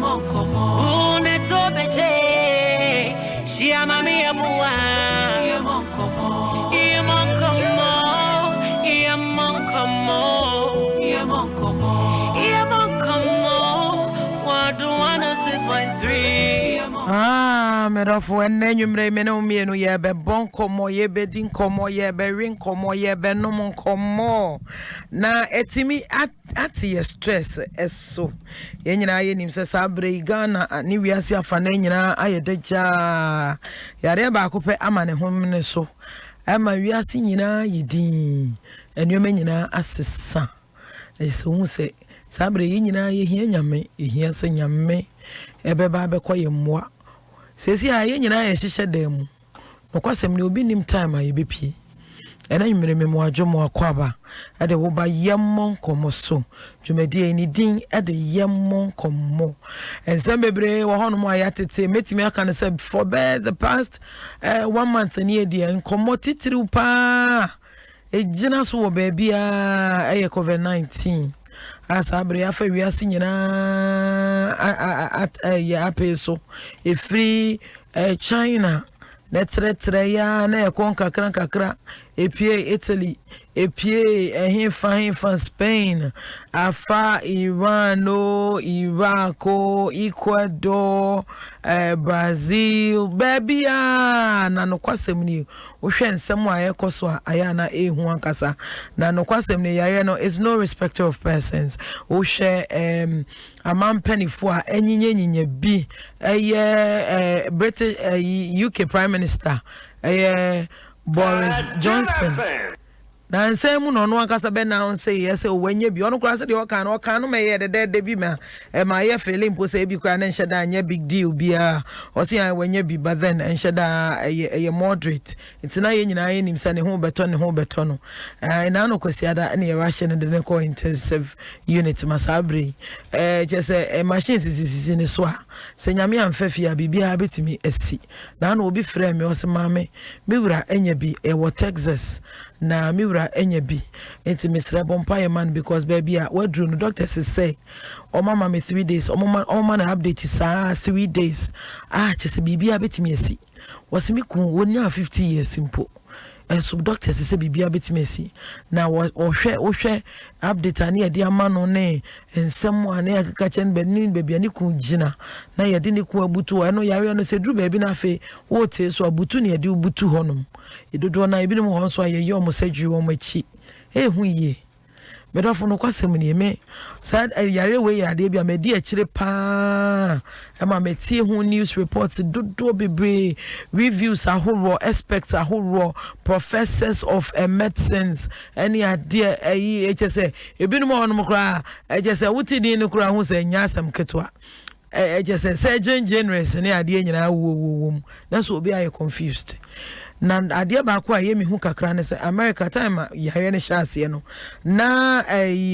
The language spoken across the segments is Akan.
Bo Nkomm. Unexo beche. Shia mami amua. Bo Nkomm. Bo Nkomm. Bo Nkomm. Bo Nkomm. Bo Nkomm. 106.3. Merofo enne nwumre me no mienu ye be Bo Nkomm ye be di nkomo ye be wi nkomo ye be nom nkomo na etimi ati ye stress eso ye nyina ye nim se sabre Ghana ni wiase afa na nyina ayedeja yare ba akopɛ ama ne homne so ama wiase nyina yidin enuome nyina asesa eso hu se sabre ye nyina ye hia nyame ye hia se nyame ebeba abekɔ ye mmoa sesi a ye nyina ye hyehyɛ dem no kwasem ne obi nim time a ye bepie ena nwumere memo adwomo akwaba ade wo ba yemmo nkomo so dwumadi ni din ade yemmo nkomo ensem bebre wo hono mo ayatete metimi aka ne say for the past 1 month ni edi nkomo titiri pa ejina so wo ba bia eye COVID-19 asabre afa wiase nyina ya apeso e free China na tre ya na ekon kakra epie Italy epie hinfa Spain afa Iran no Iraq Ecuador Brazil baby na no kwasem ni wo hwe nsem a yekoso a aya na ehu ankasa na no kwasem ni yare no is no respecter of persons wo hwe amam penifo a enyinya bi British UK Prime Minister Boris Johnson na nsemu no no akasa be na say yes o wanye bi ono kura se de oka no me ye de bi ma ma ye feeling po say bi kura na nheda anya big deal bia o say wanye bi but then nheda ye moderate it's na ye nyina ye nim se ne ho beto no na no kwasiada na ye ration de ne ko intensive unit masabre je say machines sisi ne so a se nyame amfafia bibia betimi asi na no obi frame me o se mame me wura enya bi e wo Texas na mi wura enya bi enti misre bompa man because baby a wadru no doctors say o mama me 3 days o mama na update sa 3 days chese bibia betimi asi wasimi ku wonya 50 years simple and so doctors say bibia betimi asi na wo hwe update ani ade amano ne ensem ane akaka chen beni baby ani ku gina na yede ni ku abutu eno yare no se dru baby na fe wo te so abutu ne yede ubutu honum edodo na ebi mu hon so ayeyo mo sadwi wo machi ehu ye medofo no kwasem ne me sad yare we yade bia medi akire pa ema meti hu news reports dodo bebre reviews ahoro experts ahoro professors of medicines any idea HSA ebi no mo no kra HSA wuti din no kra hu se nya asem ketwa HSA surgeon generous ne ade nyina wo na so obi aye confused na ade ba ko aye mi hu kakra ne say America time yare ne shase no na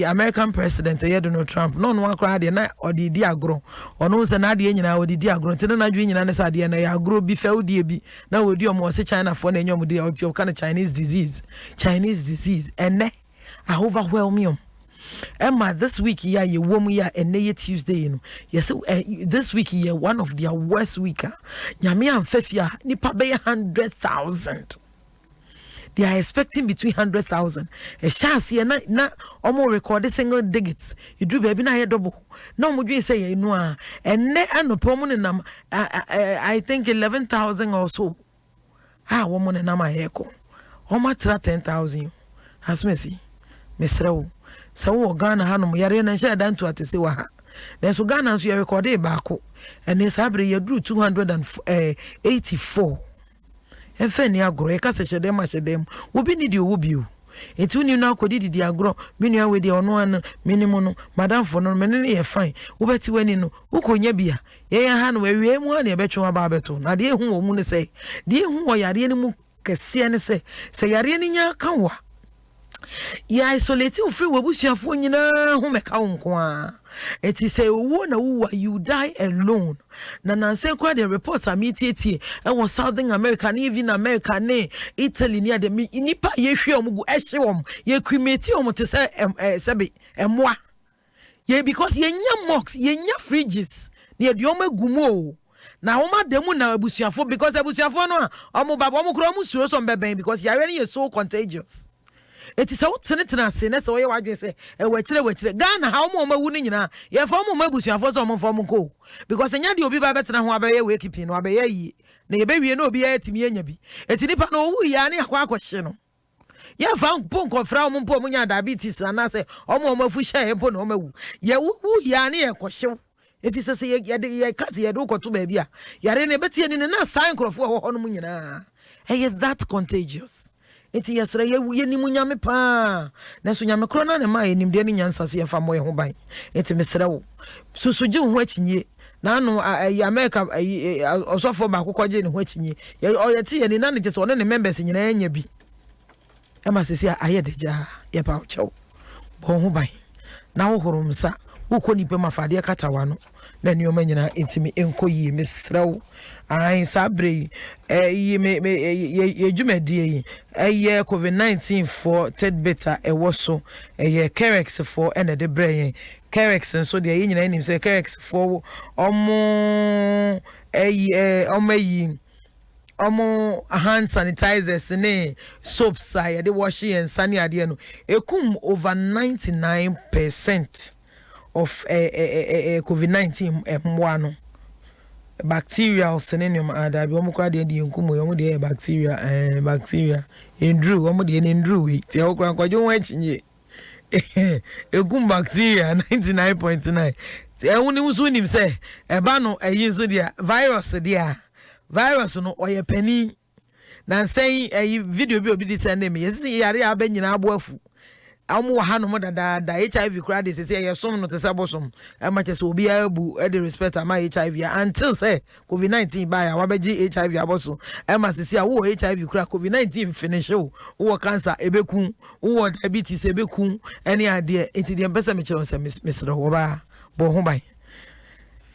American president Donald Trump no akra ade na odidi agro ono se na ade nyina odidi agro nti na dwe nyina ne sa ade na ya agro bi feudie bi na wodi omo se China for na nyom de o kana Chinese disease ene a overwhelm Emma this week yeah ye woman yeah and Tuesday you know yes this week yeah one of their worst week nyame amfafia nipa be 100,000 they are expecting between 100,000 a chance na omo record single digits you do baby na double no mo dwe say you know and anopo mo nam I think 11,000 or so woman na ma heko o ma tra 10,000 as me see mesrewo so wo Ghana hanom yare na nhyɛ dan to atese wa ha na so Ghana so yare record ba ko and this abre yadru 284 enfe ni agro e ka se hyɛ dem obi ni de owo bio etu ni na akodi di agro menu we de ono an minimum no madam for no mene ne ye fine wo beti wani no wo konya bia ye ha no awie mu na ye betwe ba beto na de ehu wo mu ne se de ehu wo yare ni mu kese ne se yare ni nya kan wa ya isolate you free webusiafo nyina hu meka wonko a eti say wo na wo you die alone na nanse kwa the reports amitieti e wo Southern America na even America ne Italy ne de nipa ye hwe omgu ehye wom ye cremate om te say sebe emwa ye because ye nya mocks ye nya fridges ne de oma gumu na oma demu na abusuafo because abusuafo no omo baba omo kro omo suro so mbeben because yare ne is so contagious. It is out tena se na se wo ye wadwe se wachire Ghana ha omo mawu ni nyina ye fa omo mabusuafo so omo fa omo ko because nya de obi ba betena ho abaye we keeping no abaye yi na ye bewie na obi ya timi anya bi eti nipa no owu ya ne akwa akohye no ya fa mpo nkofra omo mpo omo nya diabetes na se omo mafu hye mpo na omo mawu ye wu ya ne ye kohye efi se ye kasi ye do koto ba bia yare ne betie ni na sign krofo ho no mu nyina that contagious. Enti yesre ye nimu nyame pa na so nyame kro na ne ma enimde ne nyansa se yefa moye ho ban enti mesre wo susuji ho akinye na no America osofo ba akokje ne ho akinye ye ti ye ni na ne kese one ne members nyina anya bi e ma sesi ayedeja ye pa ocho bo ho ban na wo horomsa wo ko nipa mafade katawa no na nioma nyina entimi enkoyi mesrew ai sabre ye jumedie ye COVID-19 for third beta ewoso ye Kerex for ene de brain Kerex so de ye nyina enim se Kerex for omo omo hand sanitizers ne soaps ya de washing and sani ade no ekum over 99% of COVID-19 mwa bacterial selenium ada bi omo kwa de nkumo omo de bacteria endru omo de endru we ti o kwa kwajo won achinye egum bacteria 99.9 ti ehuni wusu nim se eba no eyin so dia virus no oye pani na nsen video bi obi di send me yesi yare abanyina abo afu amu ha no dada HIV crowd is say some no tese bosom e ma chese obi abu e dey respect ama HIV until say COVID-19 buy wabeji HIV aboso e ma sisi wo HIV crowd COVID-19 finish wo cancer ebeku wo diabetes ebeku any ade enti de mpesa me kire on misre wo ba bo ho ban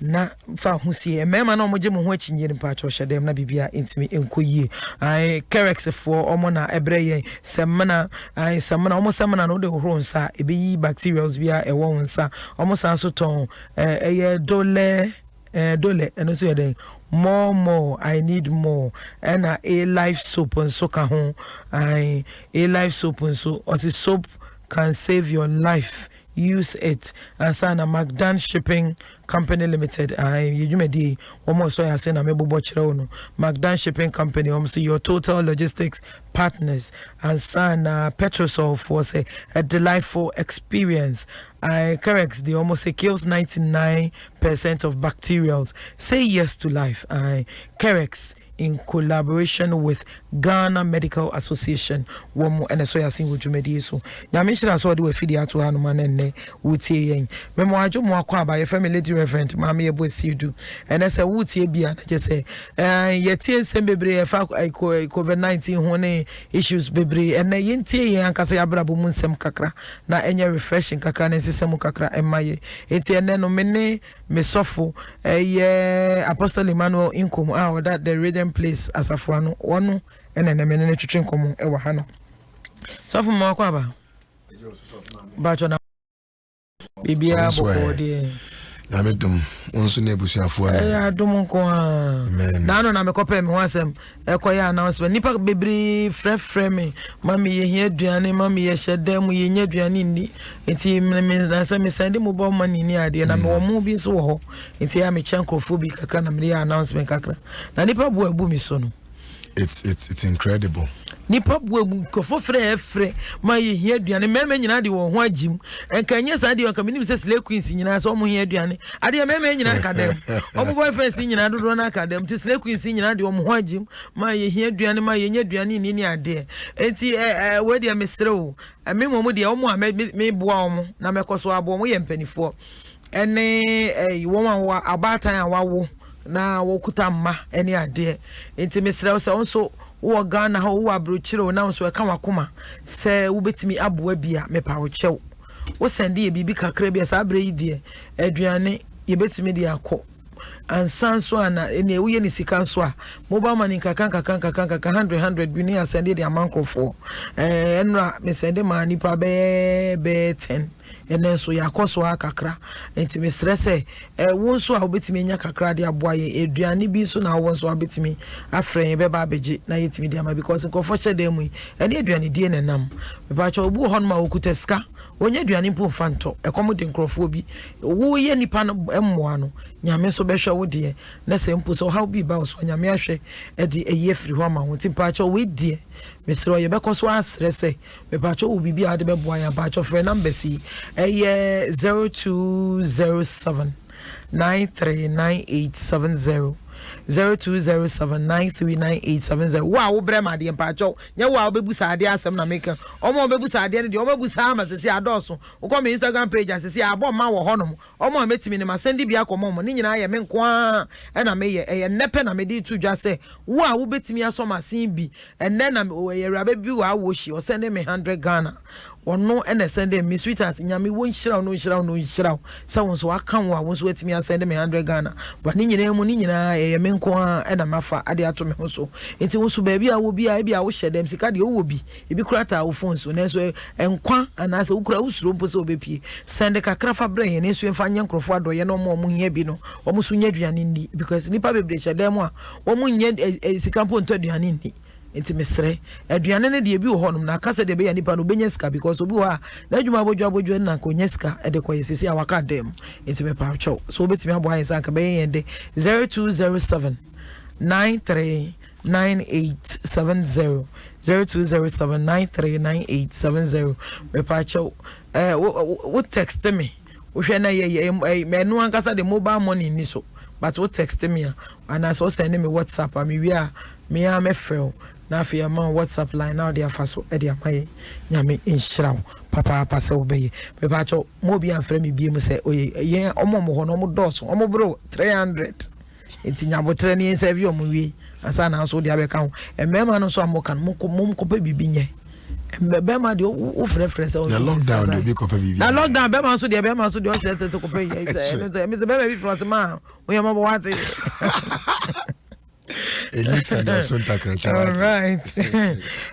na fa husie mema na omoje mo ho akinye ni pa cho dem na bibia intimi enkoyie ai Kerex for omo na ebreye semna ai semna omo semna no de horo nsa ebeyi bacterials bia ewo nsa omo san so ton eye dole eno so yeden more I need more and a life soap and so ka ho ai a life soap and so or soap can save your life. Use it and sign a Magdan Shipping Company Limited. You may be almost so I say na mebo bochiro Magdan Shipping Company. See your total logistics partners and sign Petrosol for say a delightful experience. Corrects the almost kills 99% of bacterials. Say yes to life. Corrects in collaboration with Ghana Medical Association womo ene so yasin wujumedi so nyame shira so de wafidi ato ha no manenne wutie yen memo adwo mo akwa ba ye family lady reverend mama ye bosidu ene se wutie bia na je se ye tie nsem bebre ye fa COVID-19 ho ne issues bebre ene yentie yen ankasa ya brabo mu nsem kakra na enye refreshing kakra na nsem kakra emaye enti ene no mene mesofo ye Apostle Emmanuel Nkommo that the radion place asafo no ene na mene twetwe nkomo e wa ha no so fu mo akwa ba cho na bibia boko de na medum onso na ebusuafo na adom nko na no na mekope me ho asem ekoya announcement nipa bebri frɛ me mami ye hia aduane mami ye hyedam ye nya aduane ni enti na se me send mo bo mani ni ade na me wo mu bi so ho enti ya me chankrofo bi kakra na me announcement kakra na nipa bu abu mi so no it's incredible. Nipa buemu kofo frɛ ma ye hia aduane mema nyina de wo ho agim enka sa de onka minim se sle queens nyina so mo hia aduane ade mema nyina akadem omo boyfriends nyina dodo na akadem ti sle queens nyina de wo ho agim ma ye hia aduane ma ye nya aduane ni ade enti we de mesre o me momu de omo me boa omo na mekoso abo omo ye mpanifo ene wo wa abatan awawo na wokuta mma ene ade enti mesre o se onso wo Ghana ho wo abrochiro na so e ka wakoma se wo betimi aboa bia mepa wo chew wo sende ye bibi kakra bia sa abre yidie aduane ye betimi de akọ ansan so ana ene wo ye ni sika so a mobile money kakran 100 bi ni asende de amankofo enra me sende ma nipa be 10 ene so yakoso akakra enti me stress wo nso a obetimi nya kakra de aboa ye eduane bi so na wo nso abetimi afren ye beba abeji na yetimi de ama because nkofo che dem ene eduane die ne nam me ba cha obu hon ma okuta ska onye eduane mpo fanto ekomo de nkrofo bi wo ye nipa no emmoa no nyame so behwe wo de na se mpo so how bi ba so nyame ahwe e de eye firi ho ma ho ti pa cha we die Mr. Ye bekoso asrese me pa cho obibi ade be boa ya pa cho frɛ number si 0207 939870 0207939870 wa wo brema de pa cho nya wa obebusa ade asem na meka omo obebusa ade ne de omo busa ama sesi adoso ukọ me Instagram page asesi abo ma wo honom omo metimi ne ma sendi bia komo mo ni nyina ye me nko a na me ye nepe na me di tu dwa se wo a wo betimi aso ma sin bi enne na ye rabe bi wa wo hyi o send me 100 Ghana ono ene send me sweetheart nyame wo nhyira no se won so aka wo a won so wetimi asend me 100 Ghana ba ni nyina mu ni nyina ye me nko a na mafa ade ato me ho so enti wo so ba bia wo bia e bia wo hye dem sika de wo bi e bi kurata wo phone so na so enkwa ana se wo kura usuro mpo se obepie send kakra fa bre ye ne so emfa nya nkrofo adoye no mo hia bi no wo mo so nya duane ndi because nipa bebre hye dem a wo mo nya sika mpo nto duane ndi enti mesre aduane ne de bi wo honum na kasa de be ya nipa no benya sika because obi wa na adwuma abodwo na ko nya sika e de ko yesisi awaka dem enti me pa cho so obetimi abo ayen sanka be yende 0207 939870 0207939870 me pa cho wo text me wo hwe na ye me no ankasa de mobile money ni so but wo text me and as send me WhatsApp am wi a me a me frɛ na afia ma WhatsApp line now dia faso e dia mai nyame inshiraw papa se obeye me ba cho mo bi an frɛ me bi mu se oye ye omo mo ho no mo dɔso omo bro 300 enti nyabotre ne interview omo wi asa na so dia be ka ho e mema no so amokan mo ko pa bibi nye bema de o frɛ se o lockdown de bi ko pa bibi na lockdown bema so de o se ko pa ye me se bema bi from ma o ye mo what Elisa na sonta krancha. All right.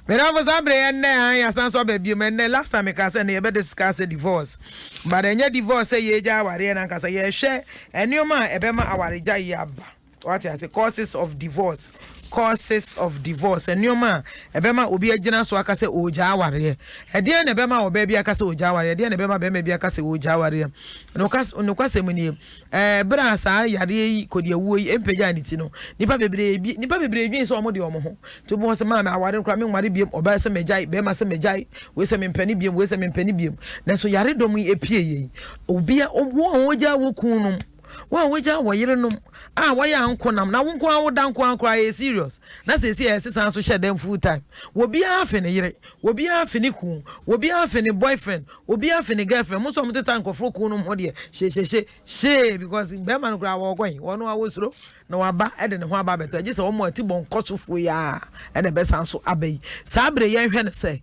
Me na for sabre enne ya san so baby me enne last time ka say na ye be discuss divorce. But enye divorce ye ja aware na nka say ye hwe enioma ebema aware ja ye aba. What I say causes of divorce. Enioma ebema obi agina so aka say oja aware. Ede na ebema oba bi aka say oja aware. Ede na ebema be bi aka say oja aware. No kwase mu ni bra sa yare yi kodi awu yi empeja ni ti no. Nipa bebre bi so omo de omo ho. To bo se ma aware nkra me nware biem oba se mejai be ma se mejai we se mempani biem we se mempani biem. Na so yare dom yi epie yi. Obi a wo oja wo kunum wa weja wo yerenom a wa ya ankonam na wonko a wo danko ankra ye serious na se san so share dem full time wo bia afi ne yere wo bia afi ne ku wo bia afi ne boyfriend wo bia afi ne girlfriend mo so mo teta nkofo ku no mo de she because be man kra wo gwen wo no a wo suro na wa ba e de ne ho aba beto agi se wo mo ati bon kosofo ya e de be san so abai sabre ye hwe ne se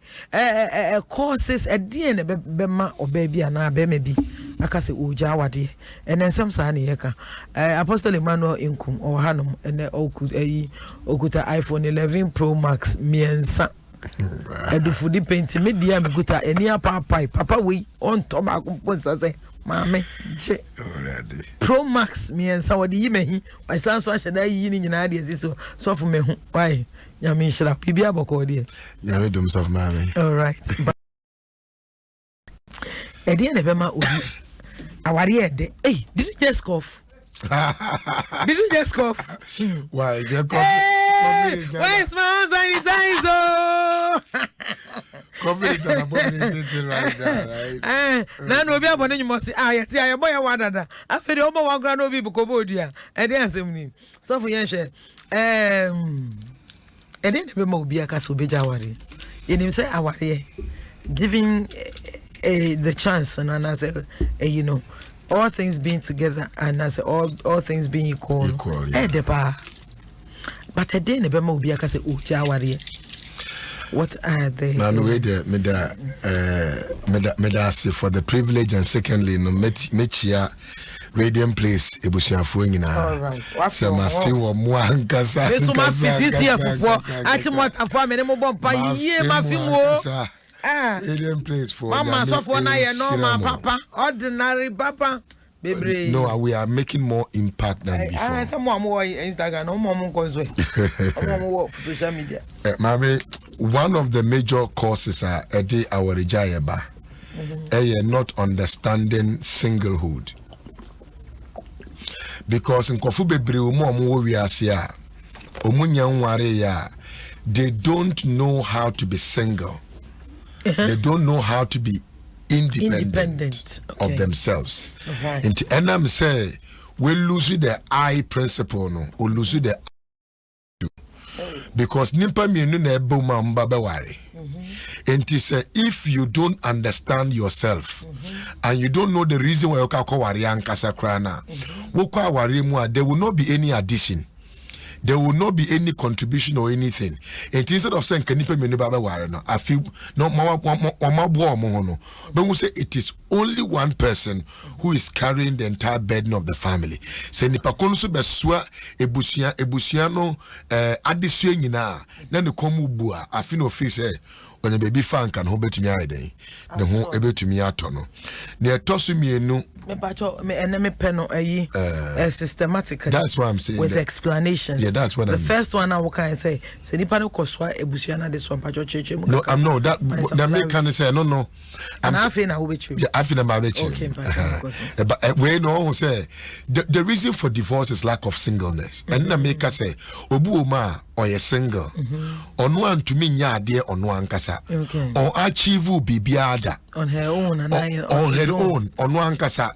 courses e de ne be ma oba bia na be ma bi akase oja awade enensem sa na yeka Apostle Emmanuel Nkum o hanom ene okuta iPhone 11 Pro Max miensa edufudi paint media mekuta eni papa we on to ba komposa say maame je Pro Max miensa wodi yimehi wasan so aheda yi ni nyina de asiso so fu mehu why nyame nhira bibia boko de nyame dum sof maame all right edi na bema obi aware de hey did you just cough why just cough why small sanitizer coffee is an abomination right now right na no obi abone nyumo si yeti ayebo ya wadada afede omo wagra no obi buko bodua edi ansem ni so for yen hwe edi ne be ma obi aka so beja aware yenim say aware giving the chance and I say you know all things being together and I say all things being equal yeah. But a day never will be a case what are they now we say for the privilege and secondly no mechia radion place ebusiafo nyina all right so ma fi wo mo ankasa so ma fi sisi afofo ati mo afo amene mo bompa yie ma fi mo radiant place for mama so for na ye normal papa ordinary papa bebre. No, we are making more impact than before. Someone more Instagram no more konzo more social media. Mami, one of the major causes are our rejayeba not understanding singlehood. Because in kofu bebre omo we asia omunya nware ya, they don't know how to be single. They don't know how to be independent of themselves. And I'm saying we lose the I principle no, we lose the because nimpa mienu na ebe mamba be ware. And if you don't understand yourself and you don't know the reason why you call ware ankasa krana, there will not be any addition. There will not be any contribution or anything. And instead of saying kanipa menu baba ware no, I feel no but we say it is only one person who is carrying the entire burden of the family. Say nipa konso besua ebusia no adesua nyina na ne komu bua afi no face when the baby fan can ho betumi ayden ne ho ebetumi ato no ne etoso mienu me pacho me enemy peno ayi systematically. That's what I'm saying with explanations. Yeah, that's what the first one I will kind say nipa no koswa ebusua na this one pacho cheche mu. No, I'm no that me can say no and I feel na wo betri. Yeah, I feel na betri. Okay, but we know say the reason for divorce is lack of singleness. And na make us say obu oma or a single ono antumi nya ade ono ankasa or achieve bibiada on her own and on her own ono ankasa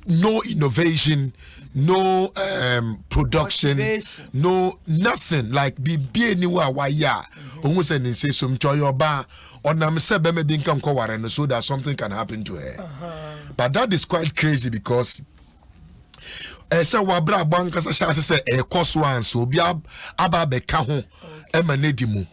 no innovation, no production, no nothing like bibi anywhere why ya almost and say some choyoba on am se be me bin kan ko ware no so that something can happen to her. But that is quite crazy because esa wabra banka sa sha se cost one so obi aba be ka ho emanedi mu.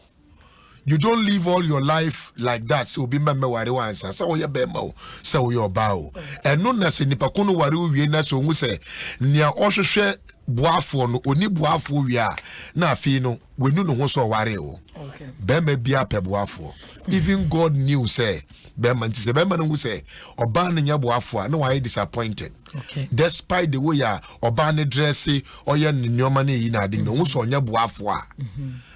You don't live all your life like that. So be member wari wansa. So you be mo. So you bow. And no na se nipa kono wari wie na so ngu se nia ohwehwe boafo no oni boafo wie a na afi no wenu no ho so wari o. Okay. Be me bia pe boafo. Even God knew say be man ti se be man ngu se oba na nya boafo a na why disappointed. Okay. Despite the way ya oba ne dress oye nyoma na yi na ade no ngu so nya boafo a.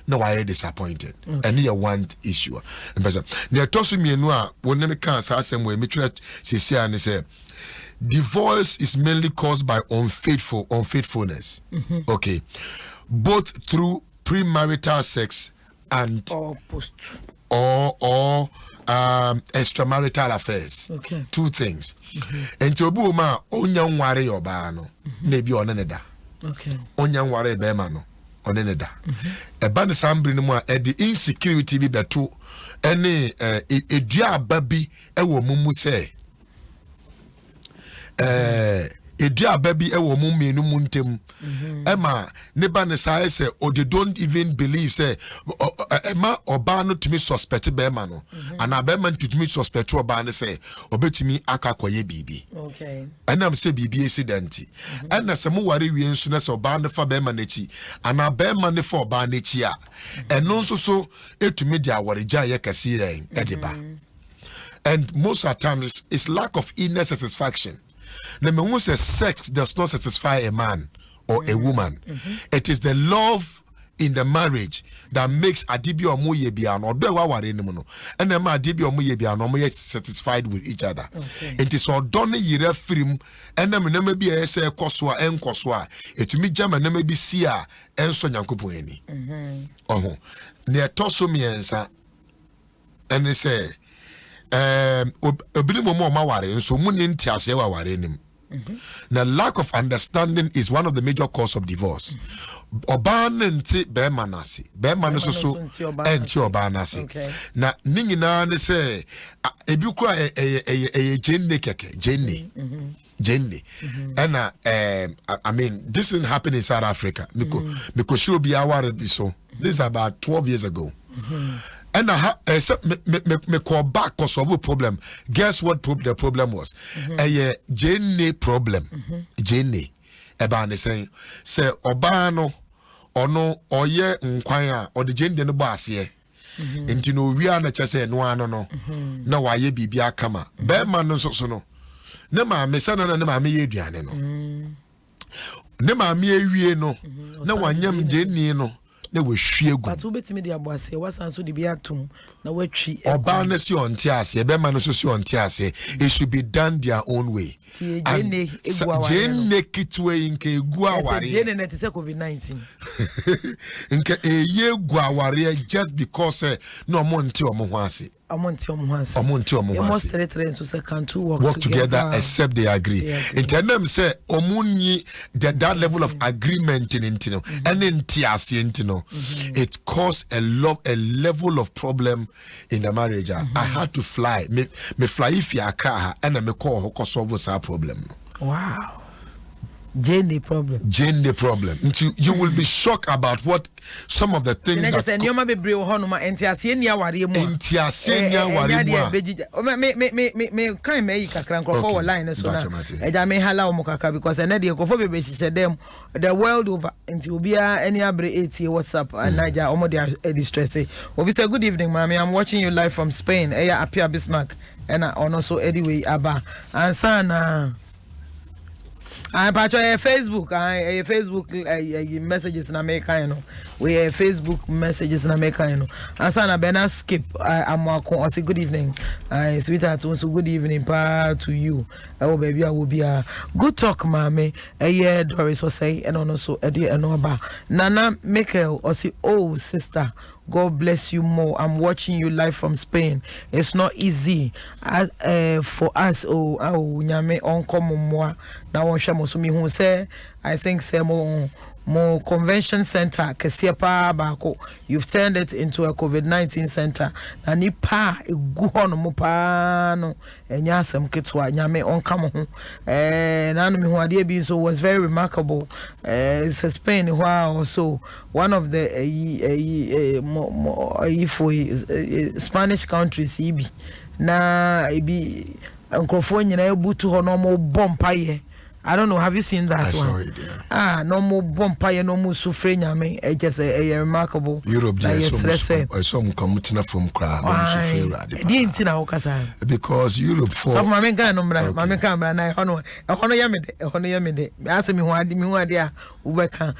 No, I am disappointed. And you want issue. And person, near Tosu Mienua, when they can't ask them when Mitra say, divorce is mainly caused by unfaithfulness. Okay, both through premarital sex and or post or extramarital affairs. Okay, two things. And to Buma, onyan ware your bano, maybe on another. Okay, onyan ware bemano. Oneneda e ban sambri no a the insecurity bi beto ene edua babi e wo mumu se edua babi e wo mumu mu ntem ema ne ban say say or they don't even believe say ema oba no to me suspect be ma no and abema to me suspect oba ne say obetumi akakoye bibi. Okay, and am say bibi accident and na mu ware wie nso na say oba ne fa be ma na chi and abema ne fa oba na chi a eno nso so etumi dia wareja ye kase yen ediba. And most of the times it's lack of inner satisfaction. The man who says sex does not satisfy a man or a woman. It is the love in the marriage that makes adibi omo ye bia no do wa ware ni mu no and them adibi omo ye bia no omo ye satisfied with each other. It is odone yire firim and them na bi e say koso a enkoso a etumi jama na bi si a enso nyankopon ani. Oho ne etoso miensa and they say obini mo ma ware nso mu ni ntiase wa ware nim. Now, lack of understanding is one of the major causes of divorce. Oban nti be manasi, be manaso so enti oban nasi. Na ningina ne say ebi kwa jenne keke jenne. And I mean this didn't happen in South Africa. Miko shiro bi aware bi so. This is about 12 years ago. And I me call back cause of a problem. Guess what the problem was? A Jenny problem. Jenny. Ebane saying, say Obano or no or ye nkwaya or the Jenny no boss ye. enti no wi ana chese no ano no na waye bibia kama be ma no so no ne ma me sana na ne ma me ye aduane no ne ma me awie no na wanyam je ni no na wahwie gu but obetimi de aboase wasan so de bi atum na watwi oba na si onte ase be ma no so si onte ase it should be done their own way jene kitwe inke egu aware jene na tse covid-19 inke eye egu aware just because no monte omo ho ase amonti omo ase you must three so say can two work together except they agree in them say omunyi that level of agreement in intino and in tiase intino it caused a level of problem in the marriage. I had to fly me fly if you Accra and me call ho solve that problem. Wow. Jane problem. Until you will be shocked about what some of the things that the world over until be any WhatsApp and Niger distress. We say good evening, mommy. I'm watching you live from Spain. Apia Bismarck and also anyway Abba and son. I patch Facebook. Facebook messages in America, you know. We have Facebook messages in America, you know. Asana Bena skip. I'm I say good evening. Sweetheart, also good evening to you. Oh baby, I will be a good talk, mommy. Yeah, Doris will say, and also Eddie and Oba. Nana Michael or say, oh sister. God bless you more. I'm watching you live from Spain. It's not easy for us. Oh, nyame Nkomm mo na won hwe mo so mi hu say I think say more convention center kese pa baako you've turned it into a COVID-19 center na nipa egu hono mo pa no enya asem ketwa nyame Nkomm ho na no mi hu ade bi so was very remarkable. It's Spain wow, so one of the Spanish countries ibi na ibi nkrofo nyina ebutu ho no mo bompaye. I don't know, have you seen that I one? saw it, yeah. No more bompaye, no more sufre nyame. Just a remarkable. Europe, I saw Mukamutina from Kra. Because Europe for so my menka number, my menka na hono yamede. Ask me who dia ubeka.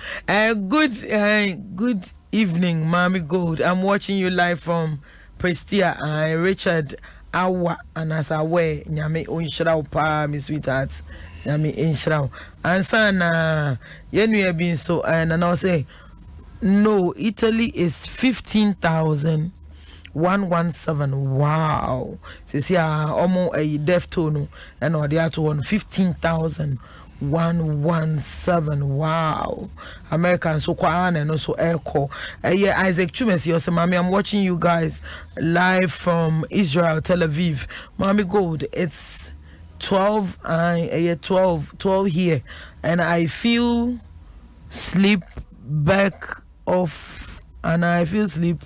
Good evening, Mommy Gold. I'm watching you live from Prestia. Richard Awa and as away nyame onshira pa mi sweetheart. Nyame inshira. Ansa na yenu e bin so and I say no, Italy is 15,117. Wow. Says ya almost a deaf tone and or the other one 15,117. Wow. American so kwa and also echo. Yeah, Isaac Chumes, you say, Mommy, I'm watching you guys live from Israel, Tel Aviv. Mommy Gold, it's 12 here, and I feel sleep back off, and I feel sleep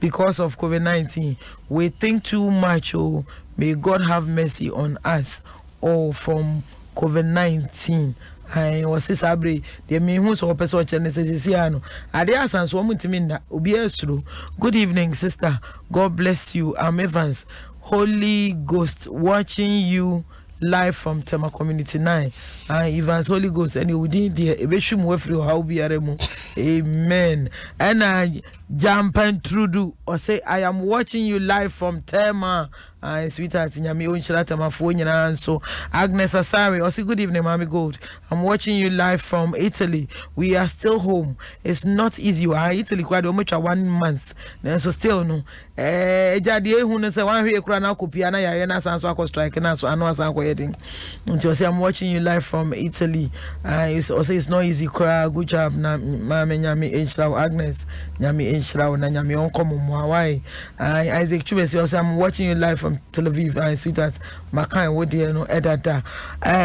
because of COVID-19. We think too much. Oh, may God have mercy on us all from COVID-19. I was sabre the me who so person chenesiano ade asan so mutimi na obi esuru. Good evening, sister. God bless you. I'm Evans, Holy Ghost, watching you live from Tema Community 9. Evans Holy Ghost, and you did there ebeshum wefri how be aremu. Amen. And I jump and through or say I am watching you live from Tema. Sweetheart nyame onchira Tema fo nyina so. Agnes Asari or say good evening, Mommy Gold. I'm watching you live from Italy. We are still home. It's not easy. Italy quite much 1 month. Then so still no. Jadi hu no say wan hwe kura na kopia na yare na san so akọ strike na so anu asan ko yedin. Until say I'm watching you live from Italy. It's not easy kura. Good job na mama nyame enchira Agnes. Nyame enchira na nyame Nkomm mo awai. Isaac Chubesi also I'm watching you live from Tel Aviv. Sweetheart Makan wo dey no edada.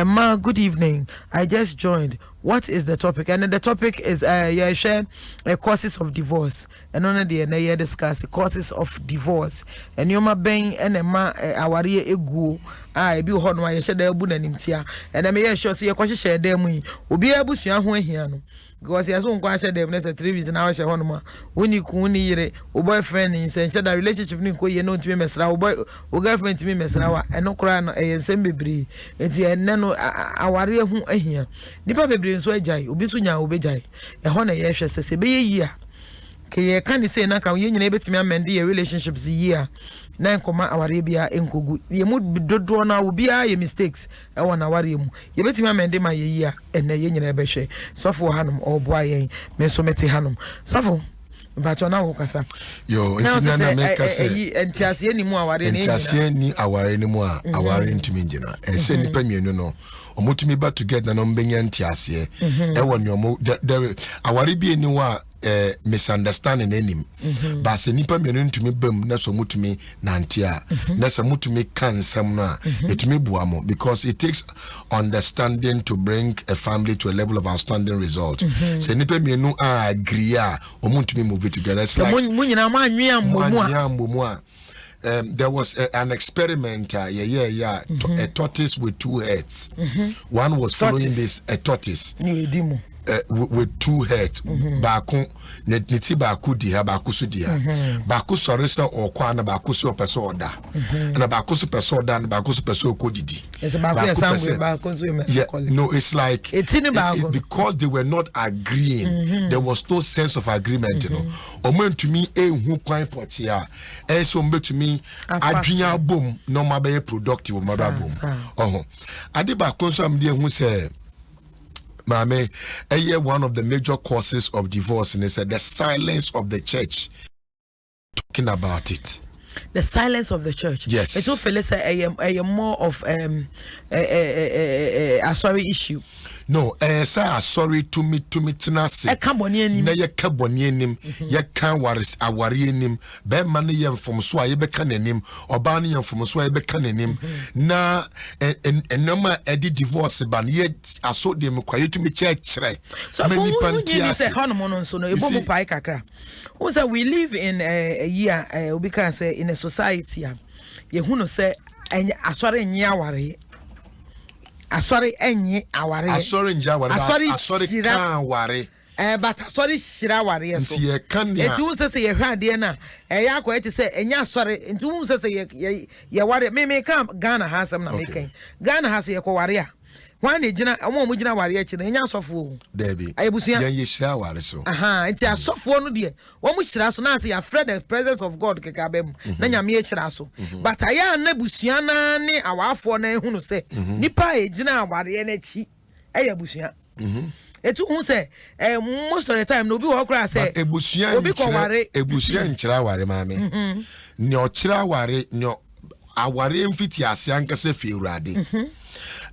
Ma, good evening. I just joined. what is the topic? And the topic is share causes of divorce. And on the day discuss causes of divorce. And you ma ben and ma awari egu be hon why share the bu nanim tia. And I may sure see a question share them we obi abusua ho ahia no. Because he has one question them next 3 weeks now share honoma. When you kuni yire o boyfriend in say that relationship ni ko ye no ntimi mesra o girlfriend ntimi mesra wa eno kura no ensem bebre. Enti enne no awari ho ahia. Nipa bebre nso agyan obi so nya obegyan e ho na ye hwe sese be ye yi a ke ye kan say na kan ye nyina betimi amend ye relationships yi a na nkoma aware bia enkogu ye mu dodo na obi a ye mistakes e wona aware mu ye betimi amend ma ye yi a enne ye nyina be hwe sofo hanom oboa yen me so meti hanom sofo bacho na wo kasa yo ntina na make say entiase ni mu aware ni entiase ni aware ni mu a aware ntimi ngina e se nipa mienu no omutumi ba together no mbenya entiase e woni omo aware bi eni wa misunderstanding enim ba se nipa mienu ntumi bam na so mutumi nantia na se mutumi kansam no a etumi buamo because it takes understanding to bring a family to a level of outstanding result. Se nipa mienu agree a omutumi move together. It's like there was an experiment a tortoise with 2 heads. One was following this a tortoise with 2 heads. Baku neti baku diha baku su diha baku soresa or kwana baku su peso oda and baku su peso oda and baku su peso kodidi. No, it's like because they were not agreeing. There was no sense of agreement. You know, omen to me who quite potia so to me adrian boom no mabe productive mother boom ade baku so am who say Mame, one of the major causes of divorce, and they said the silence of the church talking about it. The silence of the church. Yes. It's also a more of a sorry issue. No, sorry to me tenase. A carbonian, na ye carbonianim, ye can waris awarianim, be money from swa ye becananim, or banning from swa ye becananim. Na and no ma edi divorce ban yet I saw them quiet to me church. So many pantias a honeymoon so no bobo pai kakra. Also we live in a year we can say in a society ye who say asore nyawari. Asori enye aware. Asori njaware. Asori kan ware. But asori shira ware so. Nti ye kan ya. Enti won se ye hwa de na ya akwa eti se enya asori enti won se ye ware me kan Ghana hasam na me kan. Ghana has ye ko ware a. Wan e gina omo gina ware a kire enya asofo. Debi. Ayebusuya. Ye shira ware so. Enti asofo no de. Wo mu shira so na se ya afraid the presence of God keka bem. Na nyame e shira so. But aya na busuya na ne awafo na ehunu se nipa e gina ware na chi ayebusuya. Etu hu se most of the time no bi wo kra se obi ko ware ebusuya nchira ware maame. Ne o chira ware ne aware mfiti ase ankase fe urade.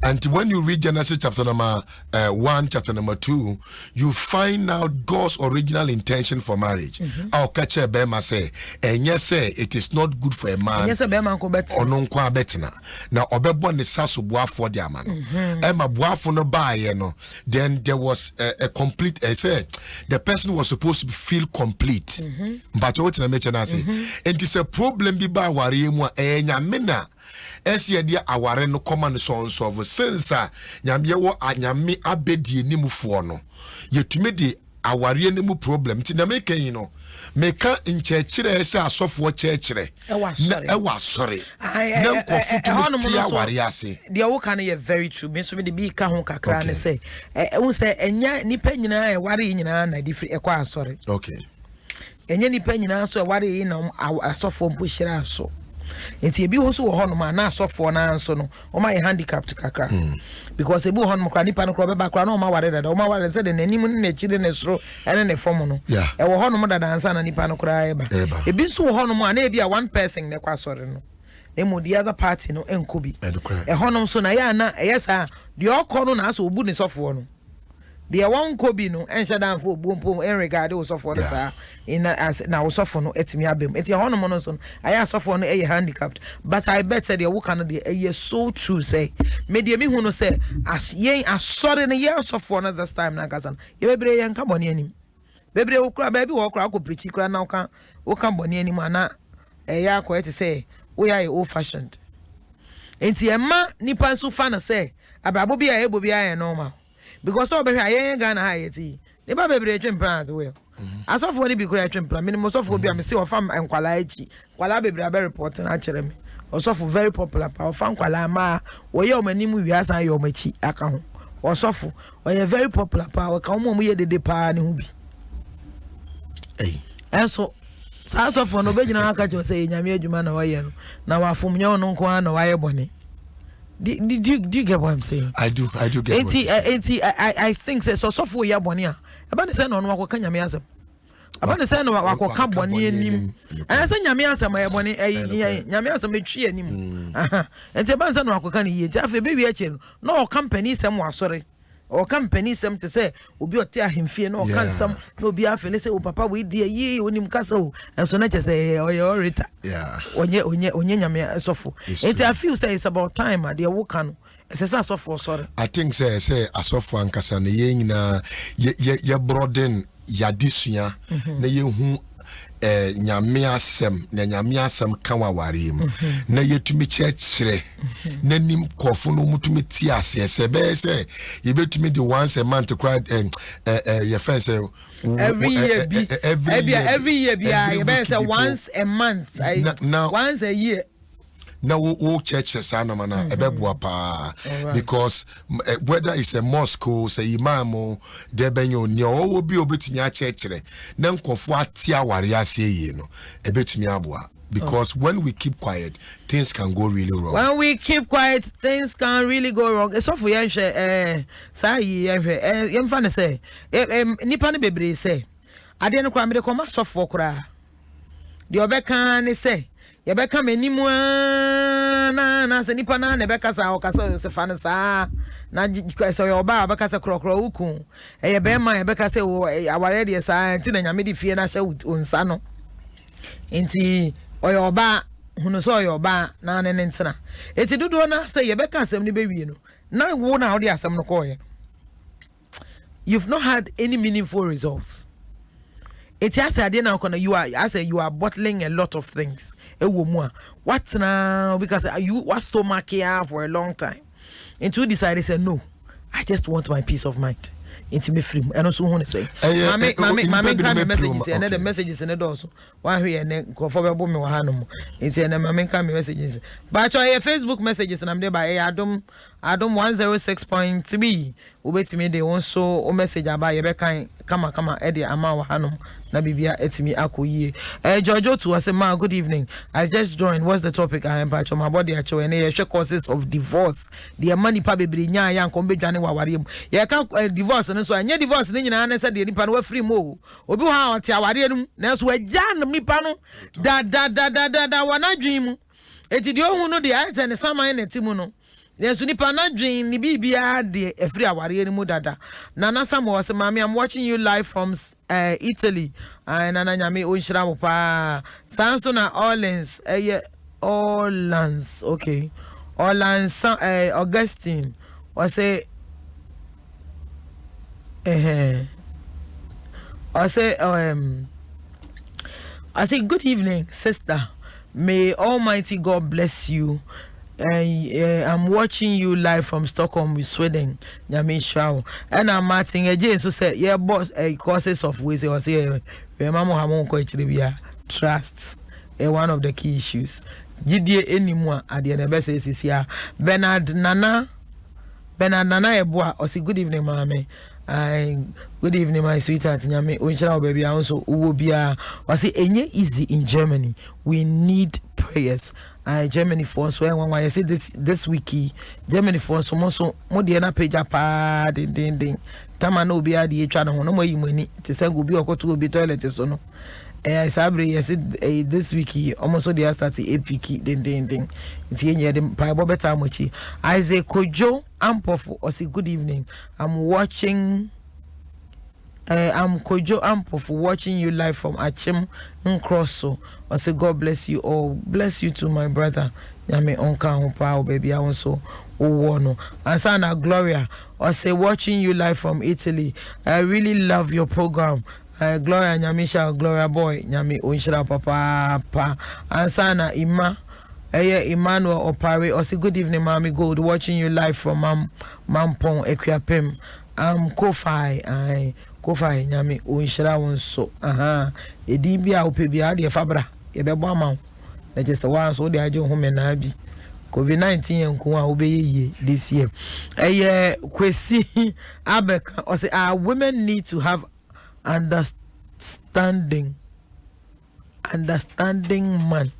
And when you read Genesis chapter number 1, chapter number 2, you find out God's original intention for marriage. I'll catch a bema say, and yes, say it is not good for a man. Yes, a bema ko bet. Or non kwa betina. Now, obebo ne sasu boa for the man. Emma boa for no buy, you know. Then there was a complete. I said the person was supposed to feel complete. But what I mention, I say, and it's a problem. Be ba wari mo enya mena. Esi dia aware no command so solve since nyame wo anyame abedie nimfo no yetumi de aware ne mu problem ti na meka yin no meka nchechire ese asofo chechire e wa sori na nkofutu ti aware ase de wo kan ye very true me so me de bi ka ho kakra ne say won say enya nipa nyina e ware nyina na different e kwa asori okay enya nipa nyina so e ware yin na asofo mpo hira aso. Enti ebi ho so wo hono ma na asofo na anso no o ma ye handicapped kakra because ebi ho no kra nipa no kra be ba kra na o ma ware dada o ma ware se de nanim na chire ne soro ene ne fom no e wo hono mo dada ansa na nipa no kra e ba ebi so wo hono mo na ebi a one person ne kwa sori no emu the other party no enko bi e hono so na ya na e yesa de o ko no na so obu ne sofo no the one kobi no and shadan for boom in regard also for the sir in as now so for no etimi abem eti hono mono so I so for no e handicapped but I bet say the work no the e so true say me de me hu no say as yen asore no ye so for no this time na gasan ye bebre yen ka boni anim bebre wo kura ba bi wo kura ko preach kura na wo ka boni anim ana e ya ko eti say we are old fashioned enti emma nipa so fa na say abrabo bi a ebo bi a normal because so be ayen Ghana ha yeti ne ba bebre twempra as well asofo ni bi kura twempra me mo sofo bi a me se ofam enkwala echi kwala bebre a be report na kire me osofo very popular pa ofam kwala ma wo ye o manim wi asan ye o machi aka ho osofo o ye very popular pa o ka mo ye dede pa ne hu bi enso sa asofo no be gina aka jo say nyame adwuma na wa ye no na wa fom nya no nko na wa ye bone. Do you get what I'm saying? I do get what you're saying. I think so for ya bonia. About say no wako nyame asem. About say no wako ka boni anim. And say nyame asem ya boni nyame asem etwi anim. Aha. Enti ban say no wako ka ne ye. Enti afi baby ache no company sem wasore. Or company sem to say obi ote ahemfie no kan sam no obi afele say o papa we die yi onim kasa o enso na che say o rita onye nyame sofo it I feel say it's about time the woka no say sofo sorry I think say asofo ankasa na ye nyina ye broaden ya disua na ye hu nyame asem na nyame asem kan waware mu na yetumi chekire na nim kofo no mutumi ti ase se be se ye betumi the once a month cry your friend say every year be ye be say once a month once a year na wo church sana mana ebebua pa because whether it's a mosque or say imam de benyo ni o bi obetumi a church na nkofo atia ware ase ye no ebetumi aboa because when we keep quiet things can go really wrong. When we keep quiet things can really go wrong. So for yan say yan fa ne say nipa ne bebre say ade no kwa me de koma sofo kura de obeka ne say ye beka manimu na se nipa na beka sa o kasa se fa sa na so yo ba beka se krokro uku ye be ma ye beka se aware de sa nti na nyame de fie na sha unsa no nti oyo ba hunu so oyo ba na ne ntina eti dodo na se ye beka asem ni be wie no na wo na o de asem no ko ye you've not had any meaningful results. It has a dinner you are bottling a lot of things. What now? Because you was stomach here for a long time. And you decided say no. I just want my peace of mind. Into me free. And also want to say Mama can messages and the messages in the door. So one here and then go for me wahano. It's and Mama can messages. But your Facebook messages and I'm there by Adom 106.3. Ubeti me they also message about your kama Eddie ama wahano. Na bibia etimi akoyie Jojo to was a good evening. I just joined. What's the topic? I am patch my body actually and causes of divorce. The money pa bebre nya yan ko bedwane waware mu. Ye ka divorce no so anya divorce ni nyina na say de nipa no wa free mo. Obi ha oti aware no na so agya nipa no da wana dwen mu. Eti de ohun no de ai se ne saman na ti mu no. Yes, nipa na dream ni bibia de every aware ni mu dada. Nana Samuel was mami, I'm watching you live from Italy. Nana nyame onhira mo pa. Sanso na Orleans, okay. Orleans Augustine was say I say good evening, sister. May Almighty God bless you. I'm watching you live from Stockholm, Sweden. Nyame and I'm Martin again. So said, yeah, boss. Causes of ways. I was here. Remember, trust. One of the key issues. Jidie anymore at the end is here. Bernard Nana Eboa. I say good evening, mommy. Good evening, my sweetheart. Nyame unchira baby. I also ubia. I say enye easy in Germany. We need prayers. Germany for so when I say this wiki Germany for so mo de na page pa ding tama no obi ade etwa no no mo yimani te say go bi okoto obi toilet so no sabre yes this wiki almost so they start APK ding ti enye de pa bo beta mochi Isaac Kojo Ampofo or say good evening. I'm watching I'm Kojo Ampo for watching you live from Achim Nkroso. I say God bless you all. Bless you too, my brother. Yami onka hopa baby. I also no. Ansana Gloria. I say watching you live from Italy. I really love your program. Gloria Nyamisha Gloria boy. Nyami Unshira papa. Ansana Ima. Emmanuel Opare. I say good evening, Mommy Gold. Watching you live from Mampong Equiapem. Kofi. Kofi nyame onhyira won so edin bia opebia de fabra ye bebo amaw na je se wan so de ajo home na bi COVID-19 enko a obeye this year kwesi abeka or say our women need to have understanding man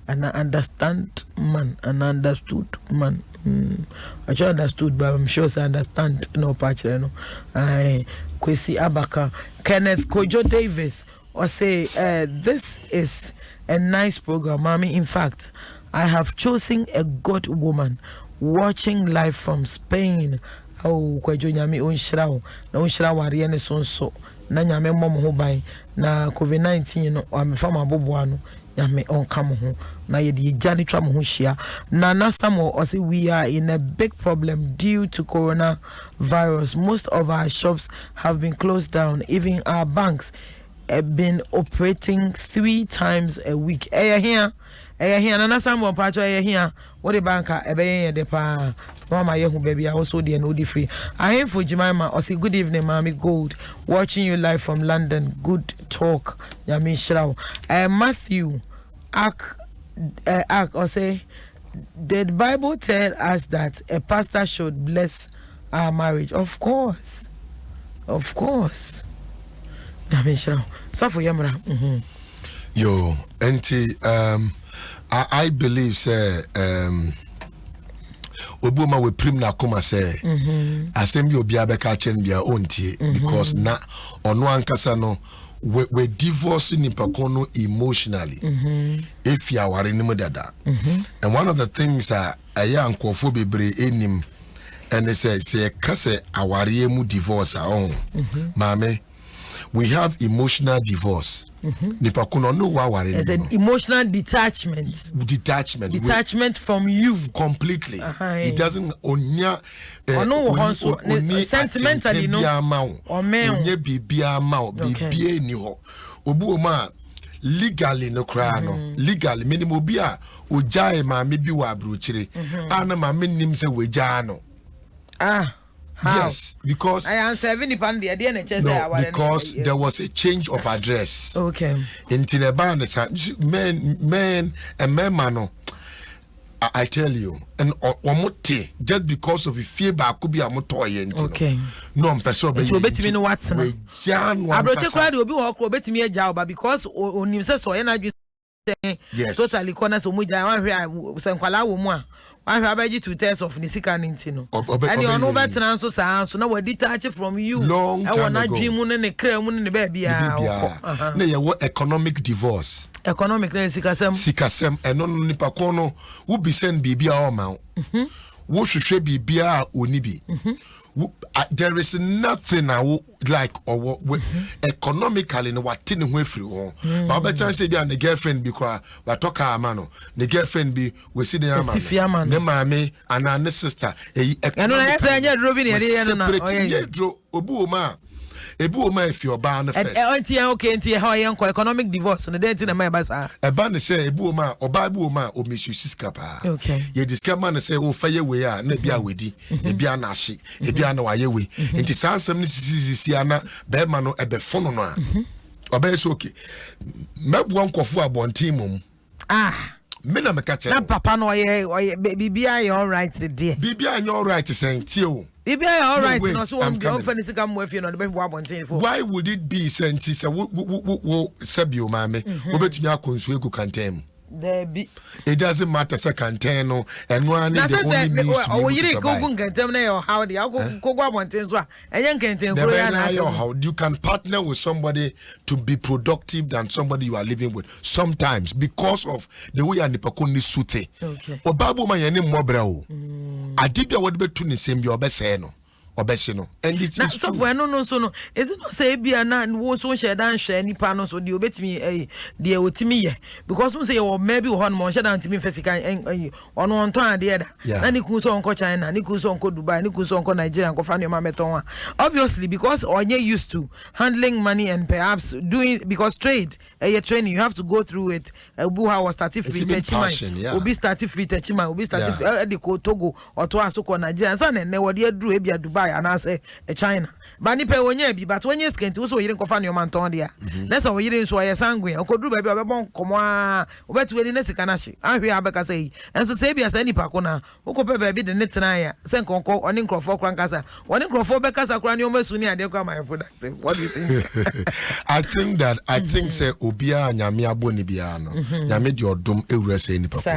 and understood man. I just understood, but I'm sure I understand no patch. No, Kwesi Abaka, Kenneth Kojo Davis, or say, this is a nice program, Mommy. In fact, I have chosen a good woman watching live from Spain. Oh, Kojo Nyami Unshrao, no Unshrao Ariane Sonso, Nanyame Mom Hobai, na COVID-19, no, I'm from Abobuano. Yame Nkomm na yedi jani twa mo hia na Samo or say we are in a big problem due to coronavirus. Most of our shops have been closed down. Even our banks have been operating 3 times a week. Here na Samo patro here what the banker ebe de pa mama yehu baby I also dey no di free. I am for Jemima or say good evening Mommy Gold, watching you live from London. Good talk Yami Shrao. Matthew Ak or say, did the Bible tell us that a pastor should bless our marriage? Of course. Yami Shrao. So for Yamra. Yo, auntie, I believe say Obuma we prim na koma say asem bi obi abeka chen bia ontie because na ono ankasa no we divorce nipakono emotionally if you are in dada and one of the things that aya ankofo bebre enim and they say kase aware mu divorce mame we have emotional divorce. Nipakuno no waware. It's an emotional detachment from you completely. It doesn't onya sentimentally no onya bibia ma bibia ni ho obu ma legally no kra no legally minimum bia ojae ma me bi wa abrochire ana ma menim se weja no how? Yes, because I am 70 pound the no, because there was a change of address. Okay. In Tineban, men and men mano. I tell you, and omote just because of the fear ba could be a motoy. Okay. No, I'm person be. So bet me no what's na. Abroche crowd obi wo ko bet me a job because onim se so energy totally corner so muja wan hwe senkwala wo mu a wan hwe abaji 2 tests of nisika nintino and you no bet na so sa so na we detach from you e wona dream mu ne kra mu ne ba bia na ye wo economic divorce economic na sikasem eno nipa ko no wo bi send bibia o ma wo hwehwe bibia oni bi there is nothing like or economically no what tin ho afiri ho but better say be the girlfriend be kwa wa talk amano the girlfriend be we see the amano ne mame and ne sister eno na say anya dro bi ne ye no na dro obu o ma ebu o ma if your ba no first okay how yen economic divorce no dey tin na my basa e ba ne say ebu o ma oba ebu o ma o mesu siska pa okay ye discover man say o faye we a na bia wedi e bia na hye e bia na waye we nti sansam ni sisi ana be ma no e be fono no a oba so okay mebu nkofo abontin mum me na me ka che na papa no oye bibia you all right there bibia you all right saying tie o bibia you all right no so one fancy come with you no the people abontin for why would it be senti say wo sabio mame wo betumi akonsu egu kantem it doesn't matter second no and one is the only means to you go kantem na your how the go abontin so enye kantem kuro ya na how you can partner with somebody to be productive than somebody you are living with sometimes because of the way anipako ni sute okay obabu ma yene mmobra o adibia wode betu ni sembi obese no obeshe no and it is so for no so no is it not say bia na wo so share dan share nipa no so de obetimi de otimi ye because we say o maybe wo hon mo share dan timi fesika ono onton ade da na ni ku so onko China ni ku so onko Dubai ni ku so onko Nigeria onko fa no ma meton obviously because onye used to handling money and perhaps doing because trade training you have to go through it buha was started free techima obi started free techima obi started the Togo or to asoko Nigeria so na wo de aduru ebia Dubai and I say China but ni pe wonya bi but wonya skent wo so yire nkofa no man ton dia na so yire nso ya sangue okoduru ba bi obebon komo a obetu eni na sika na hye ahwe abeka say enso say bia say nipa ko na okope ba bi de ne tena ya say nkonko oni nkrofo kran kasa oni nkrofo be kasa kran ni o masu ni ade kwa my productive what do you think I think say obia nyame aboni bia no nyame de odom ewura say nipa ko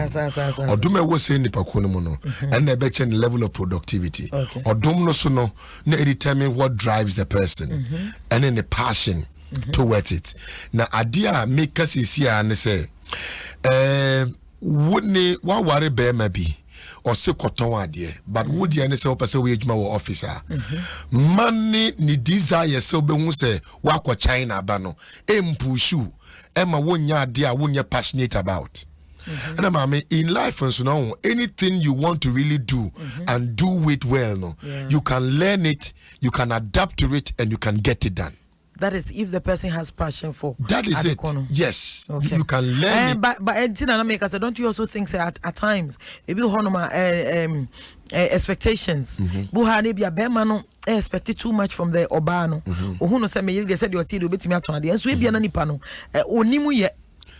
odom ewo say nipa ko no no and na be chen level of productivity odom no so no na determine what drives the person and then the passion towards it na adia make us see and say wouldn't wa worry be maybe or say cotton adie but would you any say person we ejuma wo officer money ni desire so be hu say wa kwa China ba no empushu ema wonya ade a wonya passionate about. And in life and so now, anything you want to really do and do it well, no, you can learn it, you can adapt to it, and you can get it done. That is if the person has passion for that is it. Yes, okay. You can learn it. But don't you also think at times maybe expectations buhane bia be no expect too much from the obano ohuno say me they said your tea do betimi aton ade enso ebia na nipa no onimu ye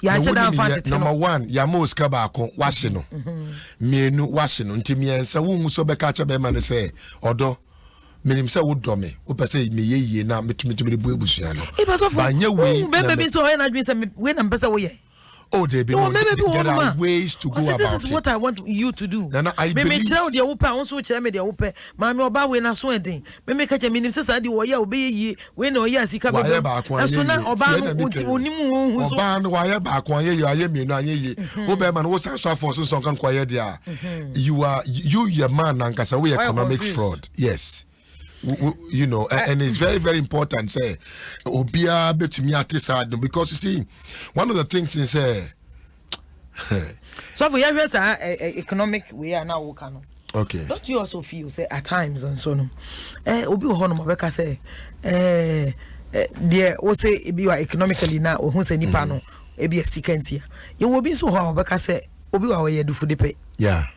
ya cheda fancy number 1 ya moska ba ko wahye no mienu wahye no ntimi ensa wo so be ka cha be ma ne say odo minim say wo do me wo pese me yeye na metumi bu ebusua no ba nya we be be so na dwen say we na pese wo ye. Oh, there are ways to go about it. This is what I want you to do. I believe. Me tell the opa also tell me the opa. Mami oba we na so ending. Me catch me nim say say the wo ya obe yi we na oya sika be. So na oba no onimu hu so. Oba no wa ya ba kwa ye aye mienu anye ye. Oba man wo say so for so kan kwa ye dia. You your man ankasa we economic fraud. Yes. You know, and it's very, very important. Say, obia betumi ate because you see, one of the things is so for you economic we are now working. Okay. Don't you also feel say at times and so no? Obi ho no mabeka say, there o say e be economically now o hu say nipa no e be sikantia. You will be so ho mabeka say obi wa we do for the pay. Yeah.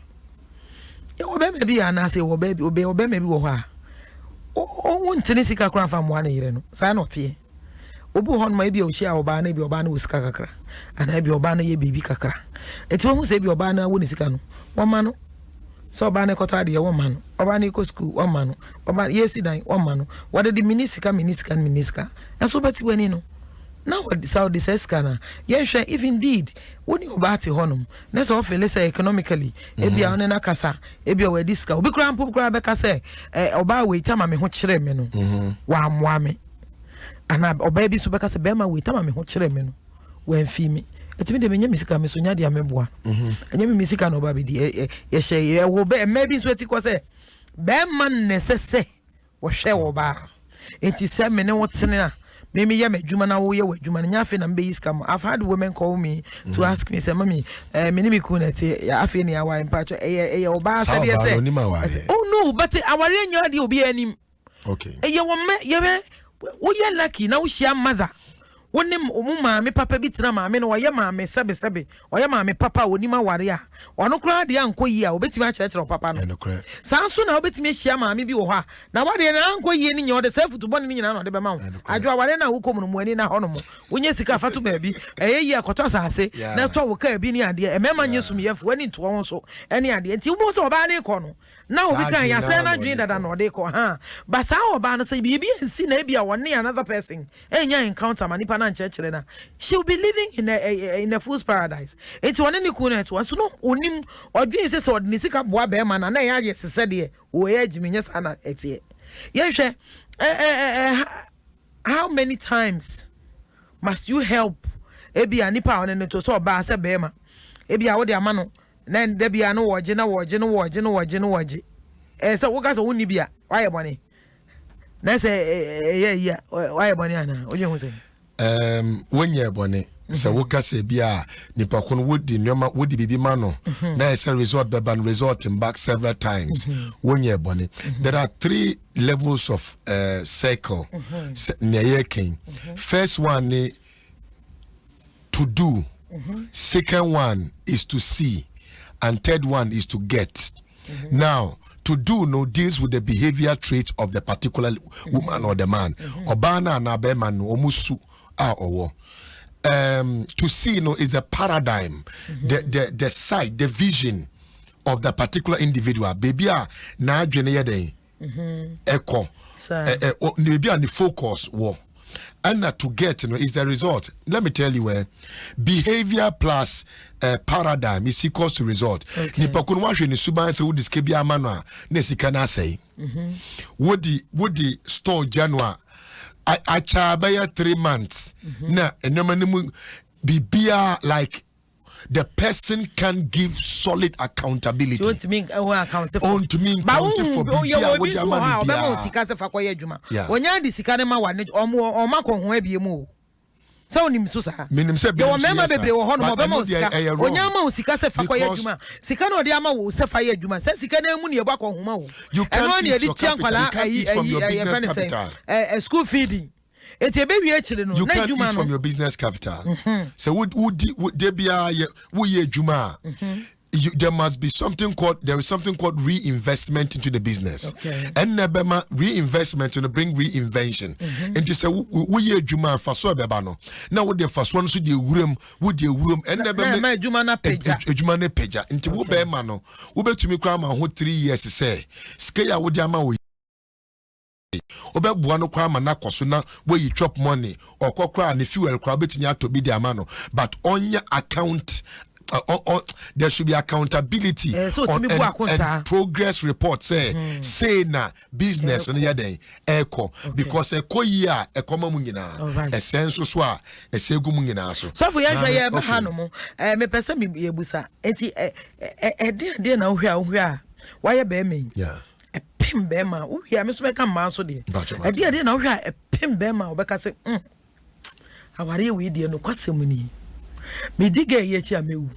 You will be maybe and say obi maybe wo ho wontene sika kra fa mo na yire no sa na otie obu hon ma bi o hia oba na bi oba na usika kakra ana bi oba na ye bibi kakra eti wo hu se bi oba na wo ni sika no wo ma no so oba na kota de wo ma no oba na iko school wo ma no oba yesi dan wo ma no wo de minisika enso beti wani no now so this scanner yes if indeed when you about honum na so feel say economically e bia on na kasa e bia we diska obi kra mpo kra be kasa oba we tama me ho kire me no wa amoa me ana oba bi so be kasa be ma we tama me ho kire me no wa mfi me etimi de me nya misika me so nya de ameboa anya me misika no oba bi di ye hye wo be maybe so eti ko say be man nesese wo hwe wo ba enti se me ne wo tene Mimi ya me juma na wo ye wadjuma nya afi na mbe iskam. I've had women call me to ask me say mami me ni ku na ti ya afi ni aware mpacho oba say dey say oh no but aware nya de obi anim okay wo me ye wo ye lucky na wo hia mother wonim omuma me papa bi tira maame no woye maame sebe woye maame papa onim aware a ono kra de ankoyi a obetimi a kire papa no sanso na obetimi hia maame bi wo ha na wade na ankoyi ni nya ode safe to bone ni nyina no de be ma wo adwo aware na wo komu no mu ani na hono mo wonye sika fato baabi eyeyi akoto asase na to wo ka bi ni ade e mema nyesum yefo ani to won so ene ade nti wo so oba na iko no na obi kan ya say na dwen dada no de ko ha ba sa oba no say bi ensi na bia woni another person enya encounter manipa na nchechere na she'll be living in a fool's paradise. It's one ni ku na to so no onim odwen se odni sika boa be ma na ya ye sese de o age me nyesa na etie ye hwe how many times must you help ebi anipa on no to so ba se be ma ebi a wo de ama no na de bia no woje se wo ga so woni bia waye bone na say yeah why boni ana onye hu say when you boni so woka say bia nipa ko no wodi nyoma wodi bibi ma no na say resort beban resort him back several times when you boni there are 3 levels of cycle first one ni to do, second one is to see, and third one is to get. Now to do no deals with the behavior traits of the particular woman or the man. Obana na be man omusu owo. To see no is a paradigm, the sight, the vision of the particular individual. Baby na adwene yeden echo maybe on the focus wo. And to get is the result. Let me tell you where behavior plus paradigm is equals to result. Nipa kun wa hwe ni suban se wodi ske bia manwa na sika na sei. Wodi store January I chabaya 3 months. Na enoma bibia like the person can give solid accountability. You want to mean accountable? On to mean accountable for bibia what your man bibia. Sika se fa koye adwuma. Onya di sika ne ma wa ne oma ko ho abie mu. Sa onim so sa. Minim se bi. Yo member bebre wo ho no be ma sika. Onya ma sika se fa koye adwuma. Sika no de ama wo se fa ye adwuma. Se sika na mu ne ebu akohoma wo. You can't eat from your business capital. School feeding. You can't eat from your business capital. So there must be something called reinvestment into the business. And reinvestment to bring reinvention. And you say we ye juma for so bebano. Now what the first one so the room and never juma na peja into wo be mano. Wo be to me cry ma 3 years say. Skeya wo dia ma wo obe buano kwa mana kwaso na where you chop money or kokra and fuel kwa betnya to be the amano but on your account there should be accountability and progress report say na business and yaden echo because eko ya ekoma mu nyina esenso so a esegu mu nyina so for yanhwa ye ba hanomo me pese me yebusa enti de na ohwa a why be me pim bema wo hia me so be kan ma so de ade na wo hia pim bema wo be ka se aware we de no kwasem ni me diga ye chi amewu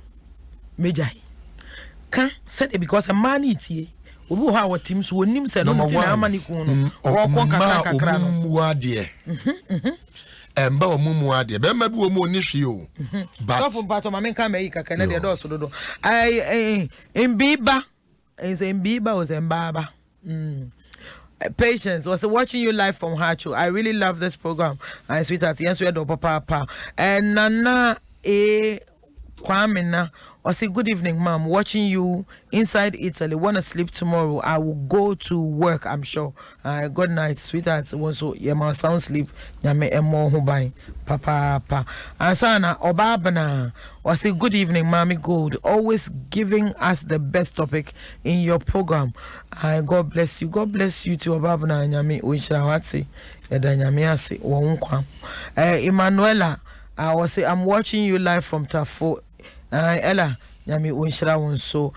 mejai ka said because a man itie obi ho a wotim so wonim se no nti na amani ku no wo kon kakra no muade emba omumu be ma bi wo mu oni hwe o but so for ma men kan me kakra na de do so do ai embiba was embaba. Patience was watching you live from Hachu. I really love this program. My sweetheart, yes, we do papa. And Nana Kwamina or say good evening, mom. Watching you inside Italy. Wanna sleep tomorrow? I will go to work. I'm sure. Good night, sweetheart. Also, yeah, my sound sleep. Yame emo hubai, papa. Asana Obabana or say good evening, mommy. Gold. Always giving us the best topic in your program. God bless you. God bless you to Obabana Yame Uishawati. Yanyame ase Wonkwa. Emanuela. I was say I'm watching you live from Tafo. Ella Yami Winshra Wonso.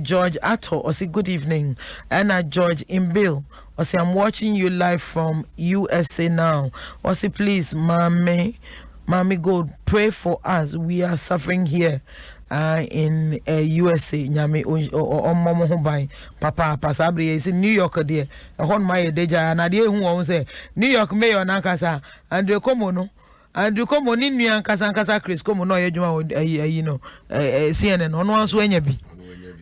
George Atto or say good evening. Anna George Imbil or say I'm watching you live from USA now. Or say please, mommy God, pray for us. We are suffering here. In USA, Nyame or Momo Hubai, Papa Pasabri is in New York there. A hon my deja and I dear who won't say New York Mayor Nakasa and the Comono. And you come on in New Kasa Chris, come on, you know, CNN on one swing be.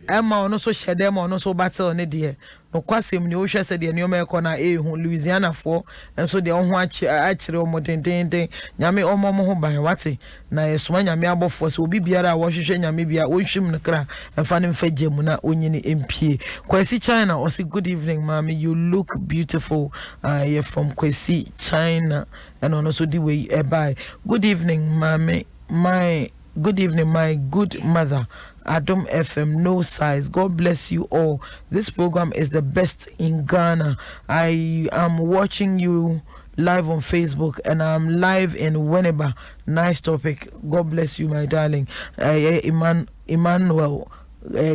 Emma on so shed them on so battle on the dear. No quasim new said the new Americana Louisiana for, and so the on watch actually almost Yami or Momo by Wati. Na Swanya Miabo Force will be Biara, Washington, Yamibia, Wishim Nakra, and Fanning Fejemuna, Union MP. Kwesi China, or say good evening, mommy. You look beautiful. You're from Kwesi China, and also the way by. Good evening, mommy. Good evening, my good mother. Adom FM, no size. God bless you all. This program is the best in Ghana. I am watching you live on Facebook and I'm live in Winneba. Nice topic. God bless you, my darling. Emmanuel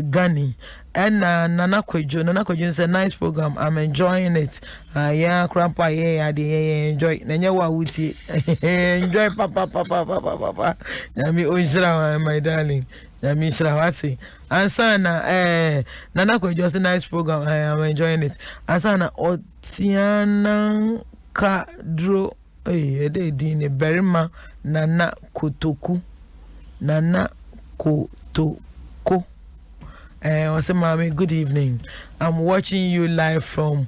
Gani. And Nana Kwejo is a nice program. I'm enjoying it. Yeah, grandpa, yeah, enjoy. Nanya wuti, enjoy, papa. Nami Ojra, my darling. Nami Shrawati. Ansana, Nana Kwejo is a nice program. I am enjoying it. Ansana Otiana Kadro, they dine Berima Nana Kotoku. I say, Mommy, good evening. I'm watching you live from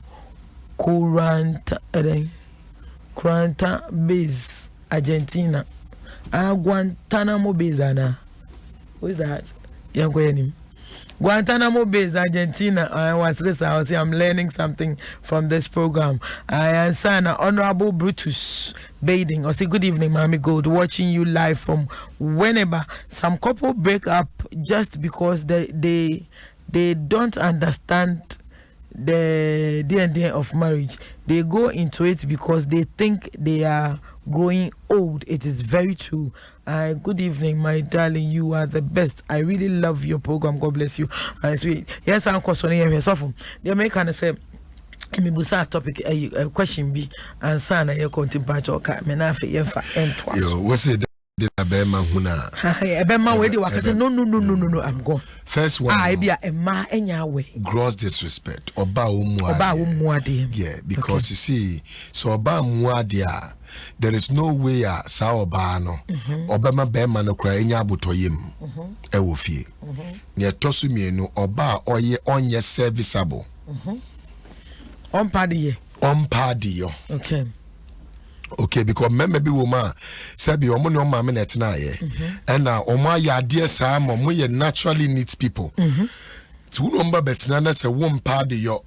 Curanta Base, Argentina. Guantanamo Base, Anna. Who is that? Young Gwenny. Guantanamo Base, Argentina. I was listening. I'm learning something from this program. I am Sana, Honorable Brutus Bathing. I say, good evening, Mommy Gold. Watching you live from whenever. Some couple break up just because they don't understand the DNA of marriage. They go into it because they think they are growing old. It is very true. Good evening, my darling. You are the best. I really love your program. God bless you. Sweet. Yes, I'm concerning you. So, the American say, me busa topic a question be and son a contemplate or cat me na fe yemfa entwa. Yo, what's it? The Abema Huna. Abema where I say no, I'm gone. First one. I be a ma enya way. Gross disrespect. Oba umuade. Yeah, because you see, so oba umuade, there is no way sa oba no. Obama bema no kra enya abotoyem. Ewo fie. Ne tosu mienu oba oye onye serviceable. Ompadi yo. Okay, because maybe woman sabi omo ne oma me net na ye. And na omo ya de sa mo ye naturally neat people. Tu no mba betina na se won padi yo.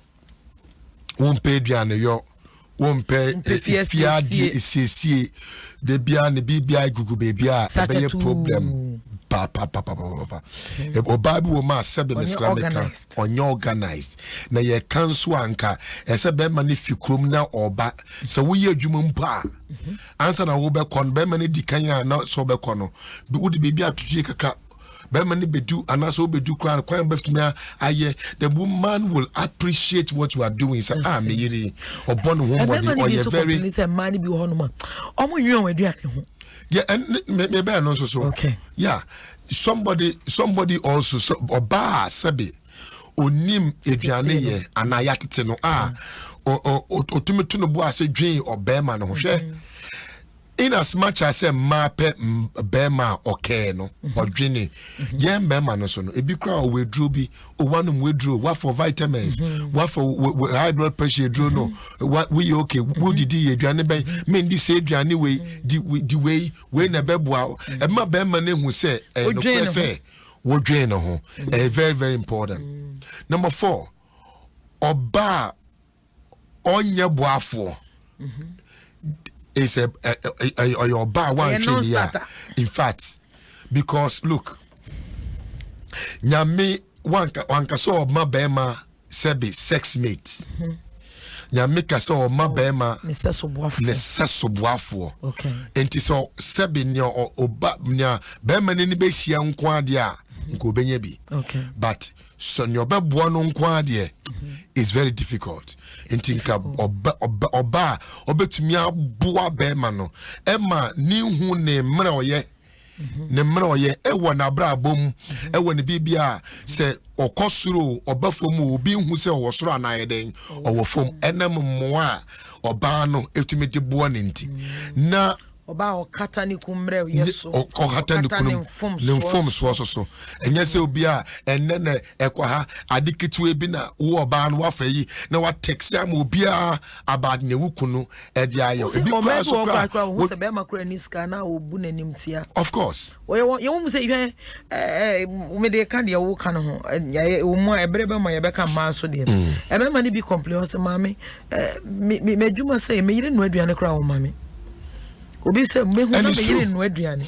Won pay duane yo. Won pay fiadi esiesie de bia ne bibia gugu bebia e be problem. Papa. Obabi woman sabi Mr. Onye organized. Na ye cancel anka ese be mani fi krom na oba se wo ye adwuma mpa ansa na wo be kon be mani dikanya na so be kono bi wo de bebi atutu kakra be mani bedu anasa wo bedu kran kwan beftumi aye the woman will appreciate what you are doing say me yiri obon wo body or you very man bi ho no ma omo nwen waduane ho. Yeah, and maybe I know so. Okay. Yeah, somebody also oba sabi onim eduane ye anayatete no otumetu no bo ase dwen obema no hwe. In as much as a mape bema okay no odwene ye bema no so no ebi kra o wedro bi o wanum wedro what for vitamins what for high blood pressure dro no what we okay wo didi aduane ben men di say aduane we di way we na beboa e ma bema na hu say no say wo dwen no ho very very important. Number 4 oba onye boafo is a your bar one year. In fact, because look, nyame wanka so ma bema sebi sex mate. Nyame ka so ma bema necessary boafo. Okay. Enti so sebi nyo oba nya bema ni be hia nko ade a nko benye bi. Okay. But so nyo be boa no nko ade is very difficult. Intinka oba obetumi aboa bema no ema ni hu ne mra oye ne mra oye ewo na bra bom ewo ne bibia se okosuro obafom obi hu se owosoro anayeden owofom enam moa oba no etumi de boa ne nti na oba okata ni kumre yeso okata ni kunum le form so enye se obi a enne na ekwa ha adikitu ebi na wo oba no wafayi na wa text am obi a about ne wukunu e dia ayo ebi kwa so kwa wo se be makura ni ska na obu nanim tia. Of course ye wo say hwe me de kan de wo kan ho wo mu ebre be ma ye be kan ma so de e be ma ni bi complain o se mame me djuma say me yire no aduane kra wo mame obi se me hu na me yire no aduane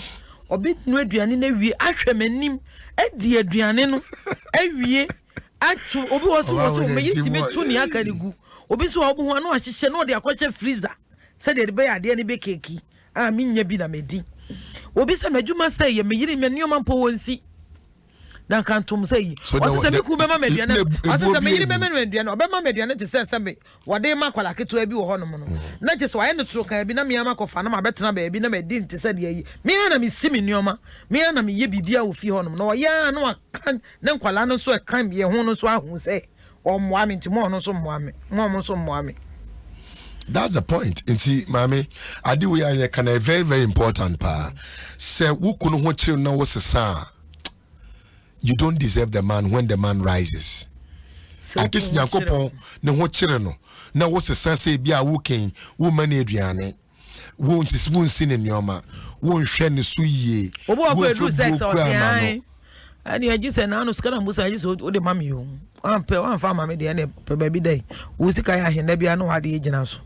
obi no aduane na wie ahwe manim edi aduane no awie atu obi wo so me yiti me tu ni aka ni gu obi so obu hu na ahihye na o de akwache freezer se de be ade ne be keki me nya bi na medi obi se madwuma se ye me yire me nioma mpo wonsi na kan tum say o se me ku be ma meduane o se me yiri be ma meduane o be ma meduane te se me wode ma kwala keto abi wo honom no na je se wa ye no tro kan bi na me ama kofa na ma betena ba bi na me din te se de yi me na me simi nioma me na me ye bibia wo fi honom no ya na kan na kwala no so e kan bi ho no so ahu se o moa me ntimo no so moa me mo so moa me. That's the point. And see, mommy, I do we are kind of very important pa. Say who couldn't watch you now was a son. You don't deserve the man when the man rises. I guess Yankopon no watch no. Now was a son say be a working woman Adriane. Won't sin in your ma. Won't share the suye. What sex or and I just said, "Nano scanners was I just owed the mammy. One farmer made the end of baby day. Uzikaya and Nebiano had the agent.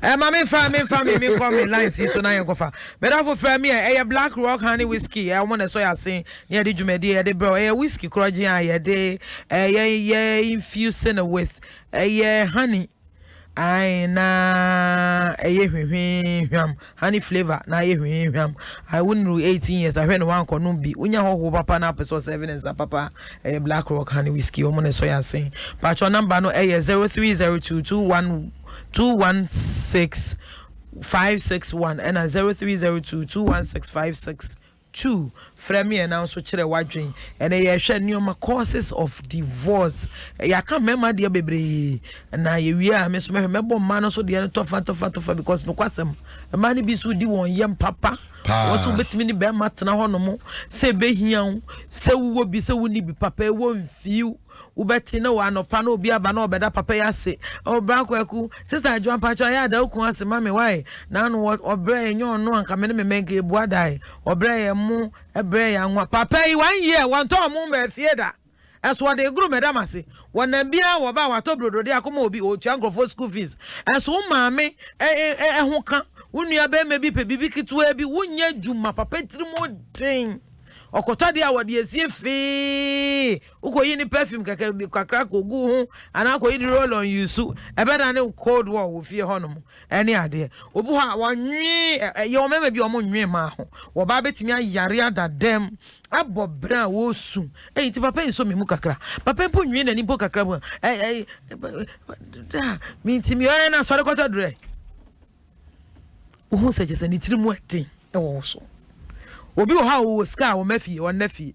Mammy, family, me call me lines, so now you go far. But I for me, a black rock honey whiskey. I want to say I sing near the Jumedia, the bro, a whiskey crudgy, a day, a infusing with a honey. I na honey flavor na I wouldn't do 18 years. I heard one konumbi. Unya ho papa na peso 7 and papa a black rock honey whiskey. O mone so ya sing. But your number no 0302216561 and 0302216562. Frame and also chere wadwin and ye hwe neoma causes of divorce ya ka mema de bebre na ye wi a me so mebo ma no so de tofa because no kwasem ma ne bi so di won yem papa wo so betimi ni be matena hono mo se be hian se wo bi se wo ni bi papa e wo mfiu wo beti na wa no pa na obi aba na obeda papa ya se o bra kwaku sister Joan Pacho ya da ku ase mame why na no obra enyo no anka me ne menke ebu adai obra mu ebre ya nwa papa yi 1 year won to mu ma fie da eso de guru madam ase wona bia wo ba wato brodo de akoma obi o tua nkrofo school fees eso maame ho ka wonua be ma bi pe bibi kitwa bi wonya djuma papa tirimo den okoto de awode esie fe ukoyi ni perfume kakra kogu ho ana koyi roll on yusu ebeda ne cold war wo fie honom ene ade obu ha wonwe ye mema bi omo nwe ma ho wo ba betimi ayare adadem abobra wo su ti papa nso me mu kakra papa mpo nwe na ni mpo kakra bu mi ntimi ore na sore koto dure wo se jese ni tirimu eten wo so obi wo ha wo ska wo mafie won nafie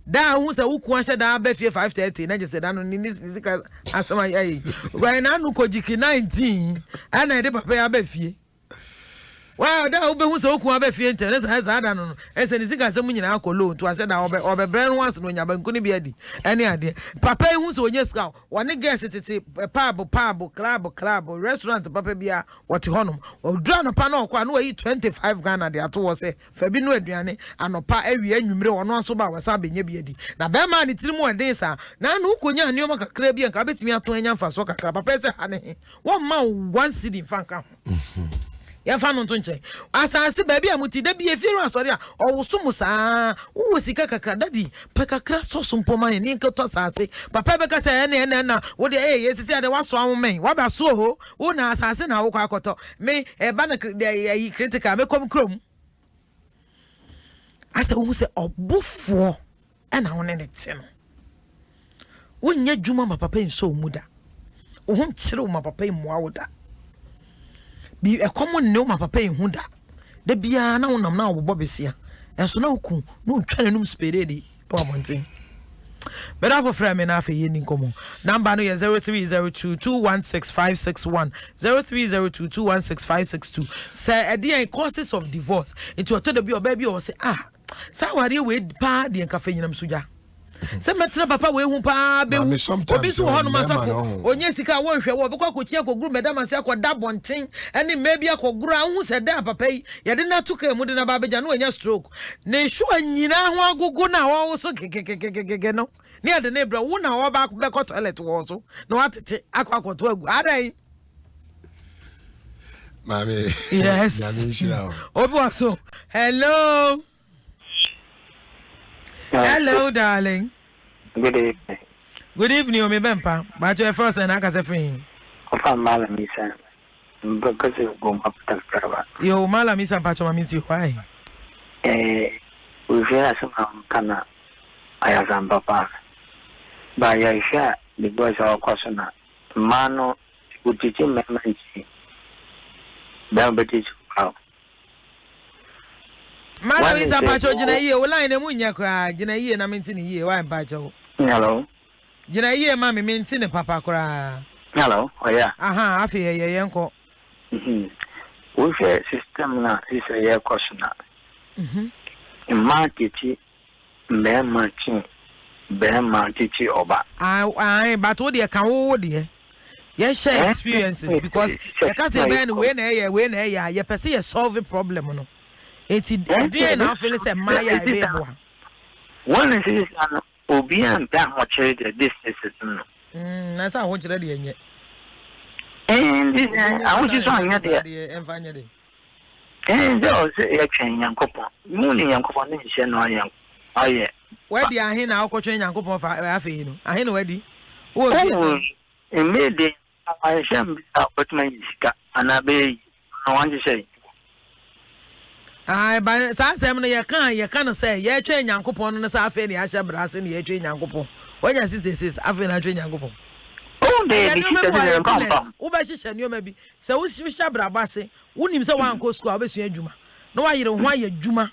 da hu se wuku ahye da ba fie 5:30 na je se da no ni sika asema ai gwa na anu kojiki 19 ana ede papa ya ba fie wa da wo be hu se wuku ba fie internet sa da no ese ni sika asem nyina akolo to ase da obe brand once no nya ba nkuni bi adi ene ade papa hu se onye ska woni guest tete pub club restaurant papa bia woti honum odra no pa na okwa na yi 25 Ghana de ato wo se fa bi no aduane anopa awie anwumre wono aso ba wasa benya bi adi na be ma ni tirimu eden sa na no konya nioma kakra bi enka betimi ato anya mfa so kakra papa se hane wo ma 1 cedi fanka ya fa no ntonche asase ba bia muti da bia firu asori a owusumu saa wo sika kakra dadi pa kakra soso mpoma ni nketo asase papa be ka se ene na wo de yesisi ade waso anwomen wa ba so ho wo na asase na wo kwa akoto me ba na yi critical me kom krom asa wo se obufo na wo ne te no wo nya djuma ma papa nso muda wo hom kire wo ma papa imwa wo da bi common no ma papa hu da de bia na wonam na obobo besia enso na oku no twa nanum spede di po montin better for frame na afa yeni nkomo number no 0302216561 0302216562 say the causes of divorce into to the baby or say sa wari we pa de nkafa nyinam suja se metra papa we hu pa be obi so ho no masafo onye sika wo hwe wo be kwa kochia ko guru medam ase akoda bonten ene maybe akoguru hu se da papa yi ye de na tuka mu de na ba beja no anya stroke na shu anyina ho agogo na wo so kekekekeke no ne ade na bra wo na wo ba be ko toilet wo so na watete akwakoto agu adai mami yes obi so hello. Hello, darling. Good evening. Good evening, Omi Bempa. But you're first and I can say free. Malamisa. Because you go up to the Yo, Malamisa Pacho, I mean, why? We hear some Kana. I am papa. But I share the boys are question. Mano, would teach him memory. Down but teach how. Mano is a patch of Jena, well, I know Munya cry, Jena, and I'm in here, why patch. Hello. Jena, mammy means in a papa cry. Hello. Oh, yeah. Aha, I fear your uncle. We share system now is a year question. In market, bear marching, bear market over. I, but what dear can hold dear. Yes, share experiences because you can't say when you perceive a solve a problem. No, it's dear now feels a Maya baby. One is an Obian that much this is that's how I want you ready and yet. And I was just on your and finally. And those action young couple, mooney young couple, young. Oh, yeah. Where the I hear now coaching young couple for Afino? I know where the oh, in midday, I shall be out with my and I be. I want to say. I by Sam, you can't say, yeah, train young couple on the South End, I shall brass in the train young couple. When your sister says, I've been a train young couple. Oh, they Ubashisha you maybe. So we shall brabase. Wouldn't him so one go school, I wish you Juma. No, I don't want your Juma.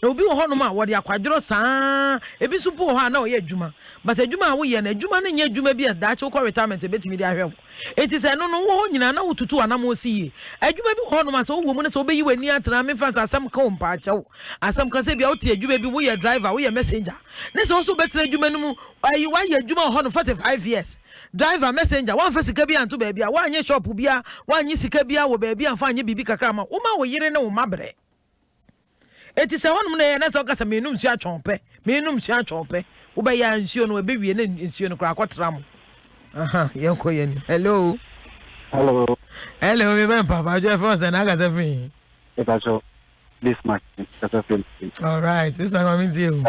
No be honoma what ya kwadro saa ebi supo ha na o ye adwuma but adwuma wo ye na adwuma na nya adwuma bi da che ko retirement betimi di ahwe enti se no no wo nyina na wotutu anam osi adwuma bi honoma so wo mu ne so obeyi wani atena me fasa asam ka ompa achew asam ka se bia wo te adwuma bi wo ye driver wo ye messenger ne se wo so betena adwuma no mu ayi wa ye adwuma ho no 45 years driver messenger wan fa sika bi anto ba bia wa anye shop bia wa anye sika bia wo ba bia anfa anye bibi kakra ma wo ma wo yire ne wo mabre. Eti se honum na ye na so kasa menum sia twonpe wo be ya nsuo no be wie na nsuo no kra akotra mo aha yenko ye ni hello me ben papa je for say na kasa free e ba so this much kasa free all right this one means you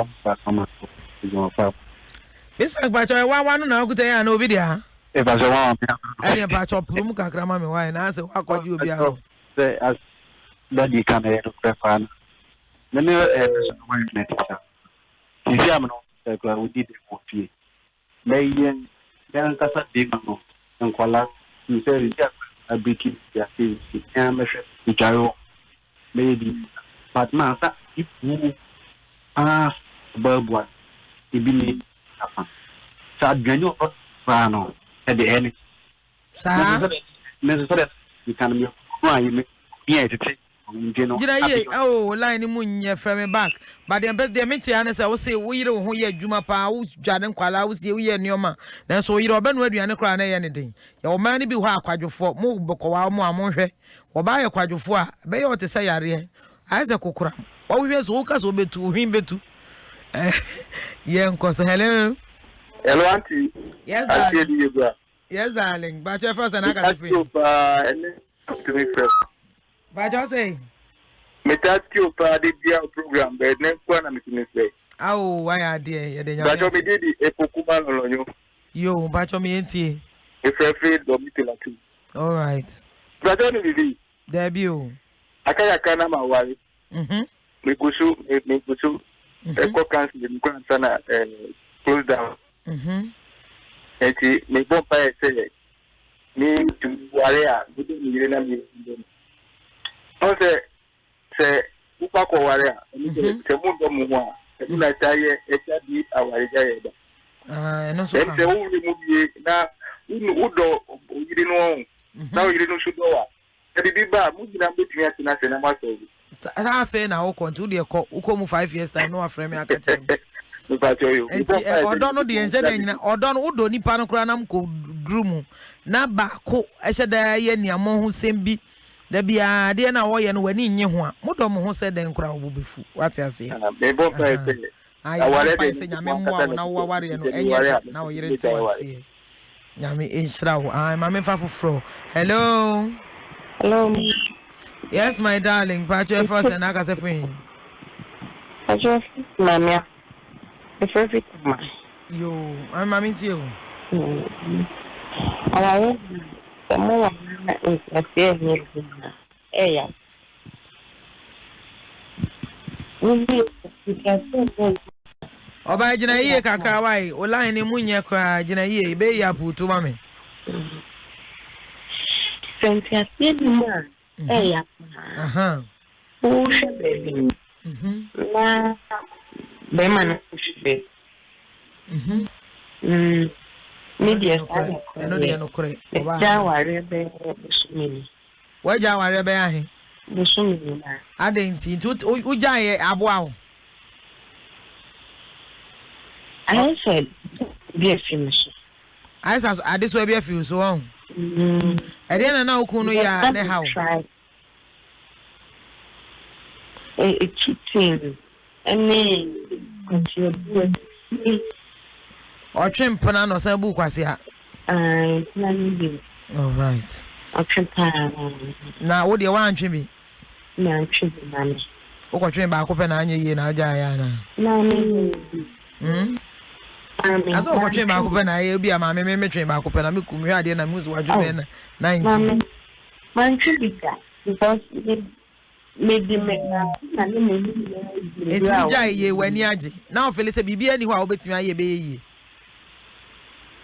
this one ba cho wa no na akuta ya na obi dia e ba so wa ani ba cho prum kakra ma me wa na say wa kwaji obi a no say as daddy can e no prefer Many net. Tiziam no, we did it. Mayan, then Casa Demo, and Kuala, you said, a big amateur, which I maybe. But Master, if you are bird one, it be need happen. So, General Rano at the end. Necessary, you can be crying, yeah, to take. Jina ye oh line mu nye from me back but the best the meeting an say wo say wo yire wo ye adwuma pa wo dwane kwala wo say wo ye neoma na so yire oba no aduane kra na ye ne den ye wo man bi ho akwadwofo mo bokowa mo amonhwe wo ba ye kwadwofo a be ye o te say yare aize kokura wo hwe so wo ka so betu hwin betu ye nkoso hello auntie yes darling yes darling but your first and I got free But I say, me task you for the program, but next one I'm going to say. Oh, why are dear? But you did a Pokemon on you. You, but you mean tea. If you're afraid of me, all right. But only debut. I can't my wife. Me go so, a cock cancel the grandson close down. And me go by say, me to warrior, good in say upako warea se mundo muwa na taye echadi awari no so se uri mubi na udo yiri no na yiri no sudowa e biba mubi na betumi atina se na maso na fe na wo kontu de ko uko mu 5 years time no afrɛ me aka kyerɛ no pa tell you odo no de ense de nyina odo no udo nipa no kra nam ko drum na ba ko ehye da ye niamo ho sembi da bia de na wo ye no wani nye ho a modom ho se den kra obubefu wate ase me bon pa ese aware de se nyame mo na wo ware no enye na wo yire nti wase nyame enshira wo ma me fa foforo hello yes my darling patch first and aka se fun patch mamia the perfect man yo I'm mami ti o aware mo na se ni ya Oba jina ye kakra wai. Ola ni munye kra jina ye be ya putu mame. Sentia Sidma, eh, Aha. who should be? Na Beman should be. Media side, I know they are no correct. Jawa Rebe Sumini. Why Jawa Rebe? The Sumini. I didn't see to Ujaye Abuao. I said, dear finish. I said, I this way be a few so on. I didn't know Kuno ya ne how. A cheating. And then continue. Or trim panano sabu quasia. All right. Now, what do you want to be? No, tripping, man. O trim back open on ye na Jayana. As all trim back open, I be a mammy train back open. I'm a idea and who's what you mean. 19. Man, tripping because maybe make it's Jay ye when yaji. Now, Phyllis, be anywhere, I'll bet me a ye.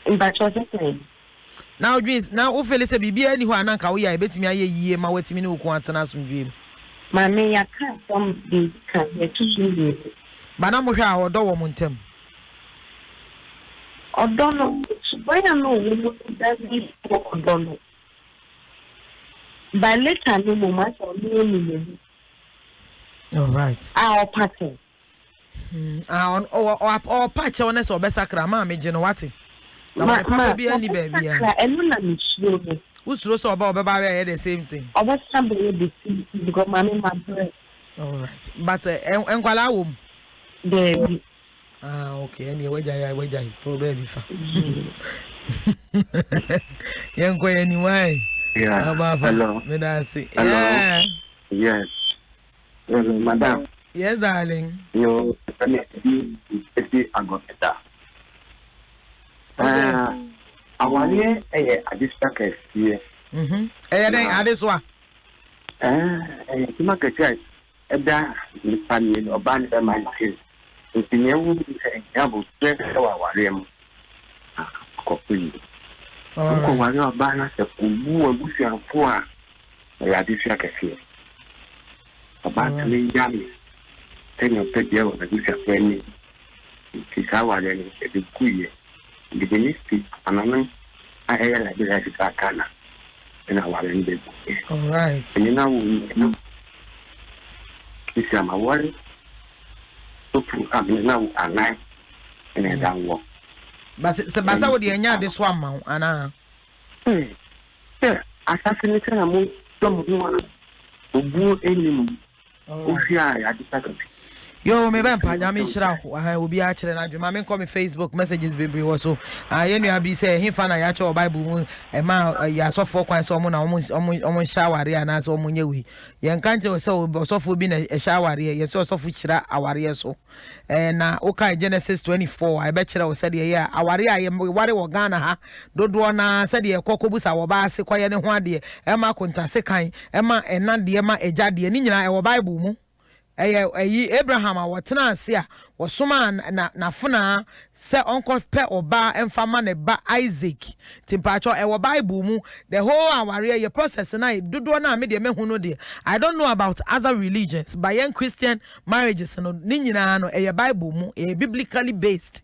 But what's the thing? Now, dreams now, O Phyllis, be anywhere, and Uncle, I bet me a year, my wet me no quantity dream. My may I can't some be can't But I'm how or do woman. Or don't know. Why I know that we don't know. By later, no moment or no. All right. Our pattern. Or patch on us or Bessacra, mammy, Genowati. My be any baby. And when I'm who's also about the same thing. I was somebody because my bread. All right. But, Enqualawum. Baby. Okay. Anyway, I for baby. Young boy, anyway. Yeah. Hello. Yeah. Yes. Madam. Yes, darling. You I got that. I want you a distract here. I this one. To make a choice. That the family or band my life. If you would be able to our room. Copy. When you are banners of who are poor, I are distract here. About me, Yammy. Ten of the girl that is a friend. Kisawa and the Kuye. The Genistic, and I like the Sakana. And our end. All right. And you know, this is my worry. So, I'm now alive and I don't walk. But Basa would the this one, Mount Anna. Yeah, assassinated among some who go any. Oh, yeah, I decided. Yo, me bempa nyame shira I will be actually na dwuma me come Facebook messages baby wo so you know be say he fa na ya cho Bible mu e ma ya so for kwan so na omo shawari ana so omo nyewi ye nka nche so so for bi na shawari ye so for chira awari so na oka Genesis 24 I be chira wo said ye awari aye wari wo Ghana ha dodo na said ye kokobusa wo ba ase kwaye ne ho ade e ma kontase kan e ma enade ma ejade ni nyina e wo Bible mu Abraham watena ase a wasoma na funa se onko pe oba emfama ne ba Isaac timpacho e wo Bible mu the whole aware ye process na dodo na me de mehu no de I don't know about other religions but young Christian marriages no ni nyina no e Bible mu e biblically based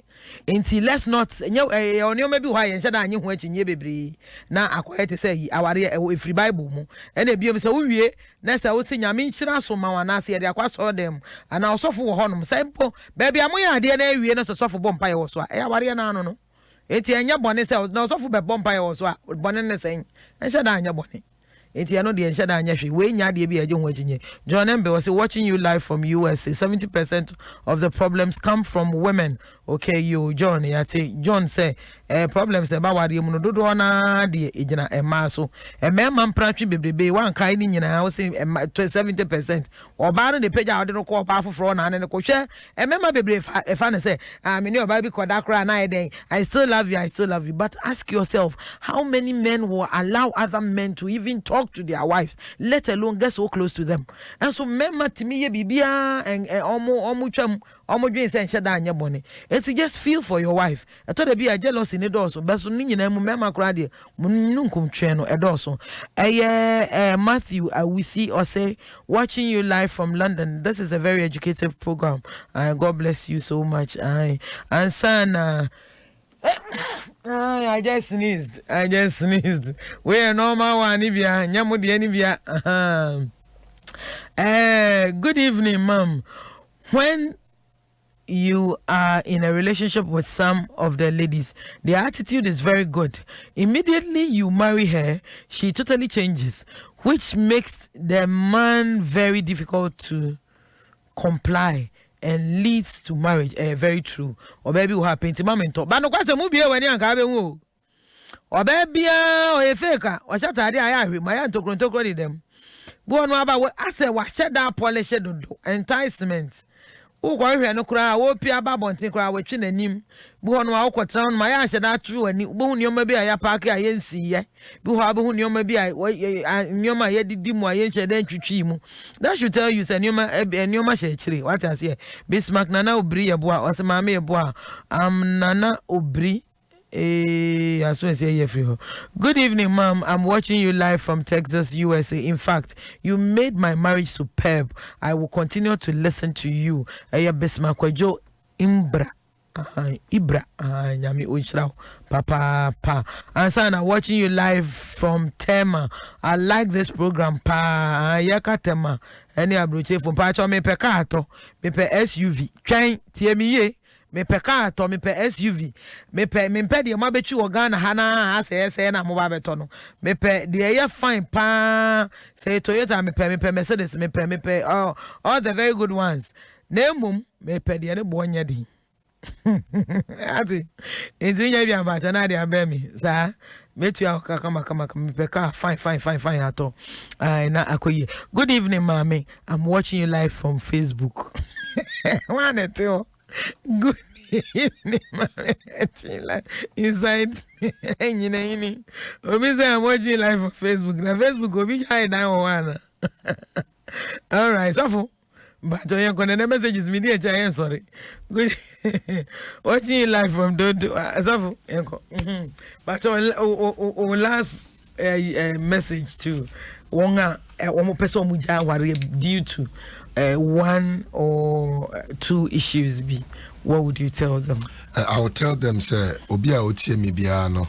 until let's not onyo maybe why yen shada anyi ho achinye bebre na akoye te say aware e free Bible mu ena biom se wo wie na se wo se nyame nhira so ma wana se ye de akwaso dem ana osofo wo honom simple baby amoya ade na awie na sofo bompa ye wo so e aware na ano no enti enya bone se na osofo be bompa ye wo so a bone ne sen en shada anya bone enti ano de nshada anya hwe we nya de bi aje ho achinye John Embe was watching you live from USA 70% of the problems come from women. Okay, you John yate John say problems about wari mu no dodo na de ejina ema so emema mpratwe bebrebe wan kai ni nyina wo say 70% oba no de page out no ko pa foforo na ne ko hwe emema bebre efa ne say me ne oba bi koda kra na eden I still love you but ask yourself how many men will allow other men to even talk talk to their wives, let alone get so close to them. And so memma to me bibia and omo dream say shada anya bone. It's just feel for your wife. I thought there be a jealous in the door so but so ni nyina mu memma kra de mununkum twe no edoso. Matthew we see or say watching you live from London. This is a very educative program. God bless you so much. And son I just sneezed. We are normal one Nibia, Nyamudi Nibia. Good evening, ma'am. When you are in a relationship with some of the ladies, their attitude is very good. Immediately you marry her, she totally changes, which makes the man very difficult to comply and leads to marriage. Very true. Or baby will happen to mamento. But no question movie when you are or baby or a faker or shut idea. My aunt to them. Born about what I said was shut down polish enticement. Oh, why no cry, oh, Pia Babontin cry, which in a nim. Born my awkward town, my ass that true, and you boon your maybe I park I ain't see ye. Buhabun your maybe I knew my head did my ancient chimu. That should tell you, send you my and your tree. What I say, Bismarck Nana Obri a bois, or some mammy a bois. Nana Obri. As soon as I hear from you. Good evening, ma'am. I'm watching you live from Texas, USA. In fact, you made my marriage superb. I will continue to listen to you. Bismarck Joe Ibra. Nyami Uchrao. Papa. And son, I'm watching you live from Tema. I like this program. Yaka Tema. Any abroche from Pacho me pekato. Me pe SUV. Train. TME. Me peka to me pe SUV me pe de ma betu Ghana hana ase na mo ba beto no me pe de ye fine pa say Toyota me pe Mercedes me pe all the very good ones na mum me pe de ne bo nya di ati enzinya bi amata na de abra mi sa metu kama me pe ka fine ato na akoyi. Good evening, mommy. I'm watching you live from Facebook. One two. Good evening, inside any. I'm watching live on Facebook. Na Facebook will be high down one. All right, so but you can the messages me dear sorry. Good watching live from Dodo. So but last message to one person muja worry due to one or two issues be, what would you tell them? I would tell them, sir, Obia Otie mi biano.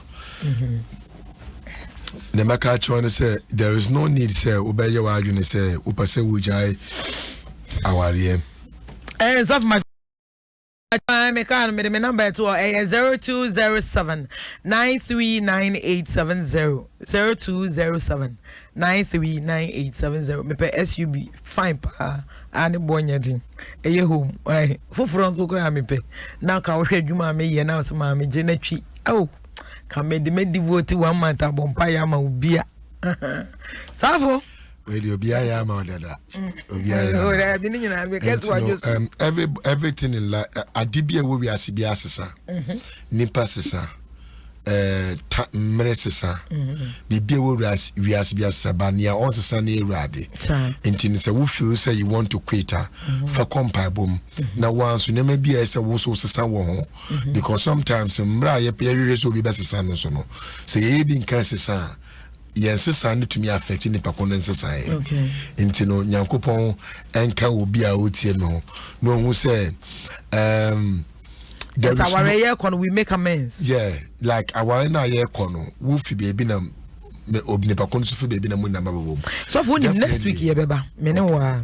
Nemaka Chone say there is no need, sir, Obaya Wajune say, Upase Wujai Awarie. As of my my number to 0207 939870 0207 939870 me pe SUB fine pa ani bonya din eye home foforo nso kra me pe na ka wo hwe adwuma me ye na so ma me je na twi oh ka me de me devote 1 month abompa ya ma ubia safo Obia ya ma odada. Everything in life adibia wo wi asibia asesa. Nipa sesa. Mresesa. Bibia wo wi asibia asesa ba nia onsesa na erade. Enti say wo feel say you want to quit for compare bom. Na once you never be say wo so sesa wo ho because sometimes mra ye pe so bi besesa no so no. Say e bi nkan sesa. Yes, sir, to me affecting the performance society. Okay. Intino Yankopon enka obi a otie no who say there's our year kon we make amends. Yeah, like our na year kon wo fi be na me obi ne pakon so fi be na mu na mababo. So for next week ye beba me ne wa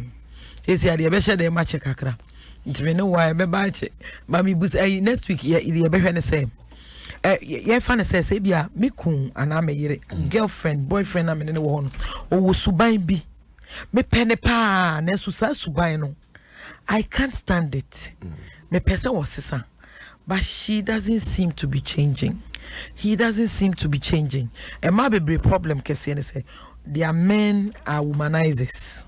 esi ade be share dey match kakra. Ntime ne wa be ba che ba mi bus next week ye be hwe ne same. Yeah, fan says, Sabia, Mikun, and I'm a girlfriend, boyfriend, I'm in the one. Oh, Subai be. Me penepa, Nesusa Subaino. I can't stand it. Me pesa was sister, but she doesn't seem to be changing. He doesn't seem to be changing. A maybe problem, Kessian say, their men are womanizers.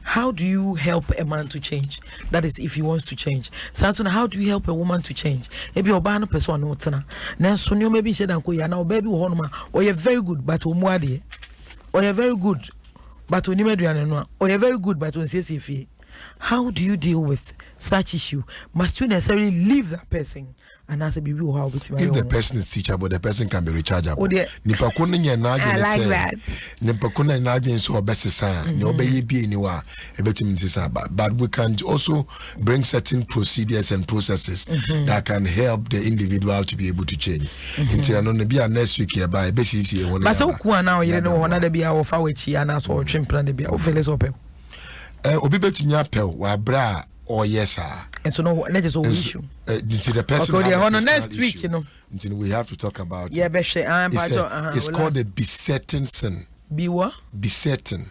How do you help a man to change? That is, if he wants to change. Samson, how do you help a woman to change? Maybe Obano person no tana. Now, so you maybe said, Uncle Yana, baby, or you're very good, but Umuadi. or you're very good but when you no or you're very good but when you how do you deal with such issue? Must you necessarily leave that person? And as a baby, how if the person is teachable, the person can be rechargeable. I like that. But we can also bring certain procedures and processes that can help the individual to be able to change. Next week here by but so now you know one be our fawichi and as or trim plan be open. Wa bra or yes sir. And so no let us all issue. The person next week, you know. Until we have to talk about yeah, it's called a besetting sin. Be what? Besetting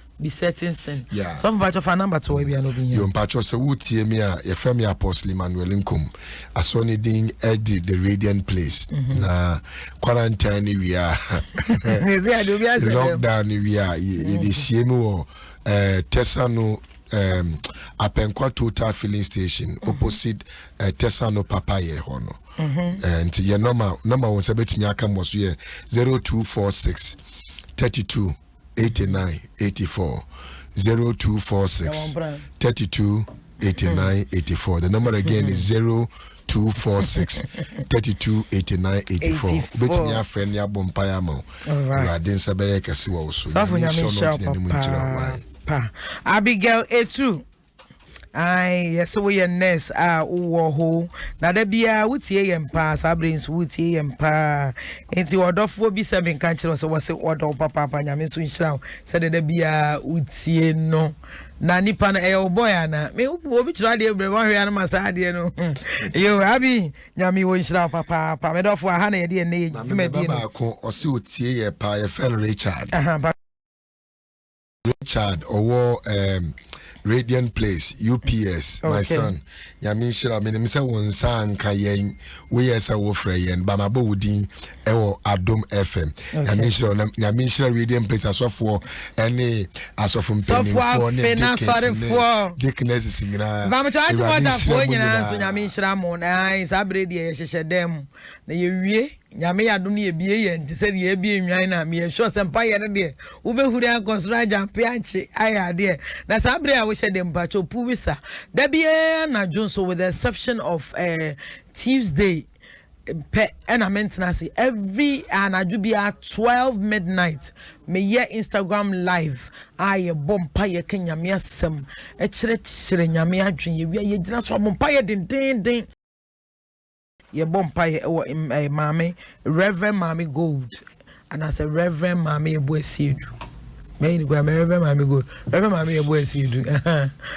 sin. Yeah. Some part of a number to we are looking. You patcho se wutie me a ye frame Apostle Emmanuel Nkomm. Asoni din edi the radiant place. Na quarantine we are. Lockdown we are. It shame wo Tesano Apenkwa Total Filling Station opposite Tesano Papaye hono. And your number was a bit me akam was 0246 32 89 84 0246 32 89 84. The number again is 0246 32 89 84. Bet me a friend ya bompaya mo. Alright. Then sabaye kasi wa usu. Abigail Etu. Yes, we are nurse ho na da bia wutie yempa sabrins wutie yempa enti odofo bi se menka kire so wose odo papa nyame so nhira se da bia wutie no na nipa na e boy ana me obi kira de bre ma hwe ana masa de no yo abi nyame wo nhira papa me dofo aha na ye de ne dwuma di no ba ko o se otie ye pa ye fel Richard or Radiant Place UPS my son Yamin Shira me say won san ka yen we yes a wo frɛ yen ba mabo wudin e wo Adom FM Yamin Shira Radiant Place asofo ene asofo mpemifo ne dickness simina ba mo twa water fo nyina so Yamin Shira mo na sabre de ye hyehye dem na ye wie nyame yadom ne ebie ye nti se de ebie nwan na me sure sempa ye ne de wo behuri an construct pe anchi aya de na sabre a wo hye dem pa cho puwisa da bia na Johnson with the exception of Tuesday and I maintenance every anajubia 12 midnight me ye Instagram live aye bompa ye kenya me asem e kire nyame adwen ye wi ye gina so bompa ye den ye bompa ye mame Reverend Mami Gold and I say Reverend Mami Ebuesiedu me ni gwa Reverend Mami Gold Reverend Mami Ebuesiedu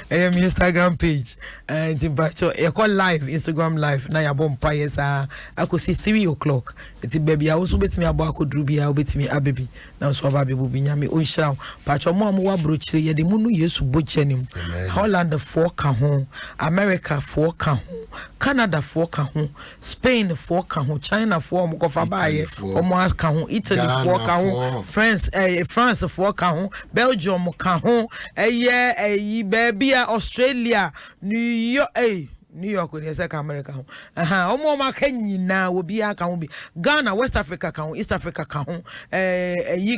am Instagram page and in bacho e call live Instagram live na ya bompa ye sa akosi 3 o'clock eti baby a wo so betimi abo akoduru bia wo betimi abebi na so aba bebu bi nyame o nhira bacho mo wa brochire ye de munu Yesu bochenim Holland 4 ka ho America 4 ka ho Canada 4 ka ho Spain 4 ka ho China 4 mo kofa baaye omo ka ho Italy 4 ka ho France 4 ka ho Belgium ka ho baby Australia New York we say America ho omo ma ka nyina obi aka ho bi Ghana West Africa ka ho East Africa ka ho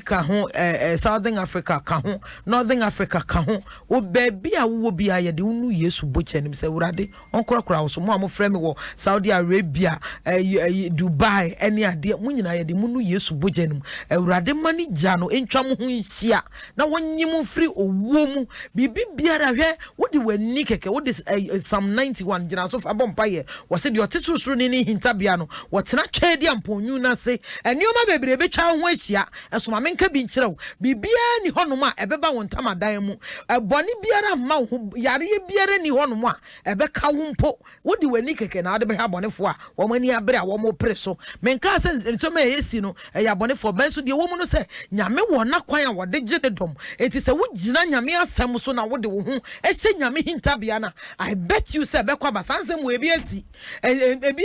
ka ho Southern Africa ka ho Northern Africa ka ho o baby a wo bi a ye de unu Yesu boche nim se urade onkora wo so mo frɛ me wo Saudi Arabia Dubai any ade mo nyina ye de munu Yesu boche nim urade mani gya no entwa mo ho nhia na wonyim free owo mu bibi biara hwɛ wo de wani keke wo de Psalm 91 jina so fa bompa ye wo se de otesusuru ni hintabia no wo tena twedi amponyu na se enioma bebre be twa ho ahia eso ma menka bi nkyerɛw bibia ni honom a ebeba wo ntamadan mu bɔne biara ma wo yare biara ni honom a ebeka wo mpo wo de wani keke na ade be ha bɔnefo a wo mani abre a wo mo pre so menka se nso ma yesi no ya bɔnefo benso de wo mu no se nyame wo na kwan a wo de gye de dom enti se wo gina nyame asɛm so na wo de wo ho ehye nyame hintabia na I bet you se bekwa aba sansem we bi asi ebi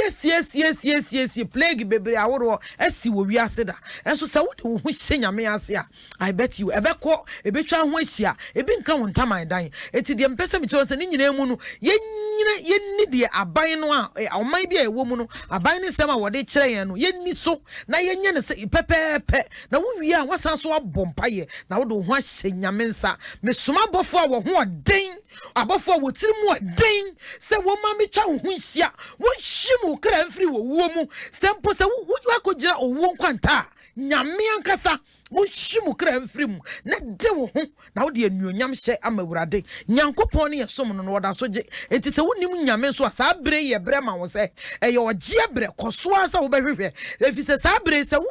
asi plague bebre aworo asi wo wiase da enso se wo de wo ho hye nyame ase a I bet you ebekọ ebetwa ho ahia ebi nka wo ntaman dan eti de mpese mi che se ni nyina mu no yenni de aban no a oman bi a ewo mu no aban ne sem a wo de kire yen no yenni so na yenye ne se pepepe na wo wi a wasan so abompaye na wo de ho ahye nyame nsa me soma bofo a wo ho den abofo a wo tirimu den se wo ma me twa ho hia wo hyimu kra mfiri wo mu sempo se wo akogina owo nkwanta nyame ankasa wo hyimu kra mfiri mu na de wo ho na wo de anuonyam hye amawurade nyankopon ne yesom no woda so je enti se wonim nyame so asa bre ye bre ma wo se eye oje bre koso asa wo behwehwe efi se sa bre se wo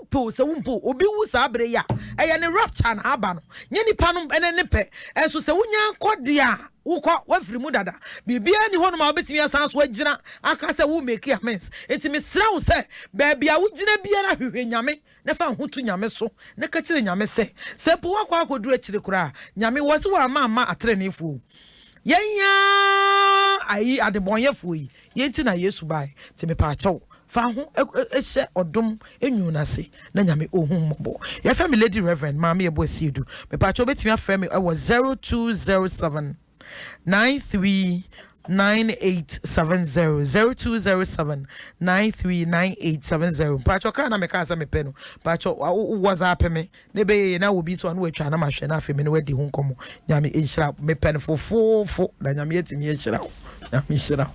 mpo obi wu sa bre ya eye ne rapture na aba no nye nipa no ene ne pe eso se wonya nkode a wukọ wafiri mu dada bibia ni hono ma obetimi asan so agina aka se wo make amends enti me sra wo se baabia wo gina bia na hwehwe nyame ne fa hotu nyame so ne ka kire nyame se po wakọ akoduru akire kura nyame wo se wa ama atrenefu yenya ayi adebonyefo yi yenti na yesu bai ti me pa acho fa ho ehye odom enwunase na nyame ohun mobo ya family lady reverend mama ebo asiedu me pa acho betimi afre me e was 0207 939870 0207 939870 pacho kana me kasa me peno pacho WhatsApp me ne be na wo bi so na watwa na mahwe na afi me ne wadi hu nkomo nyame enhyira me pen fofofo na nyame yetimi enhyira nyame enhyira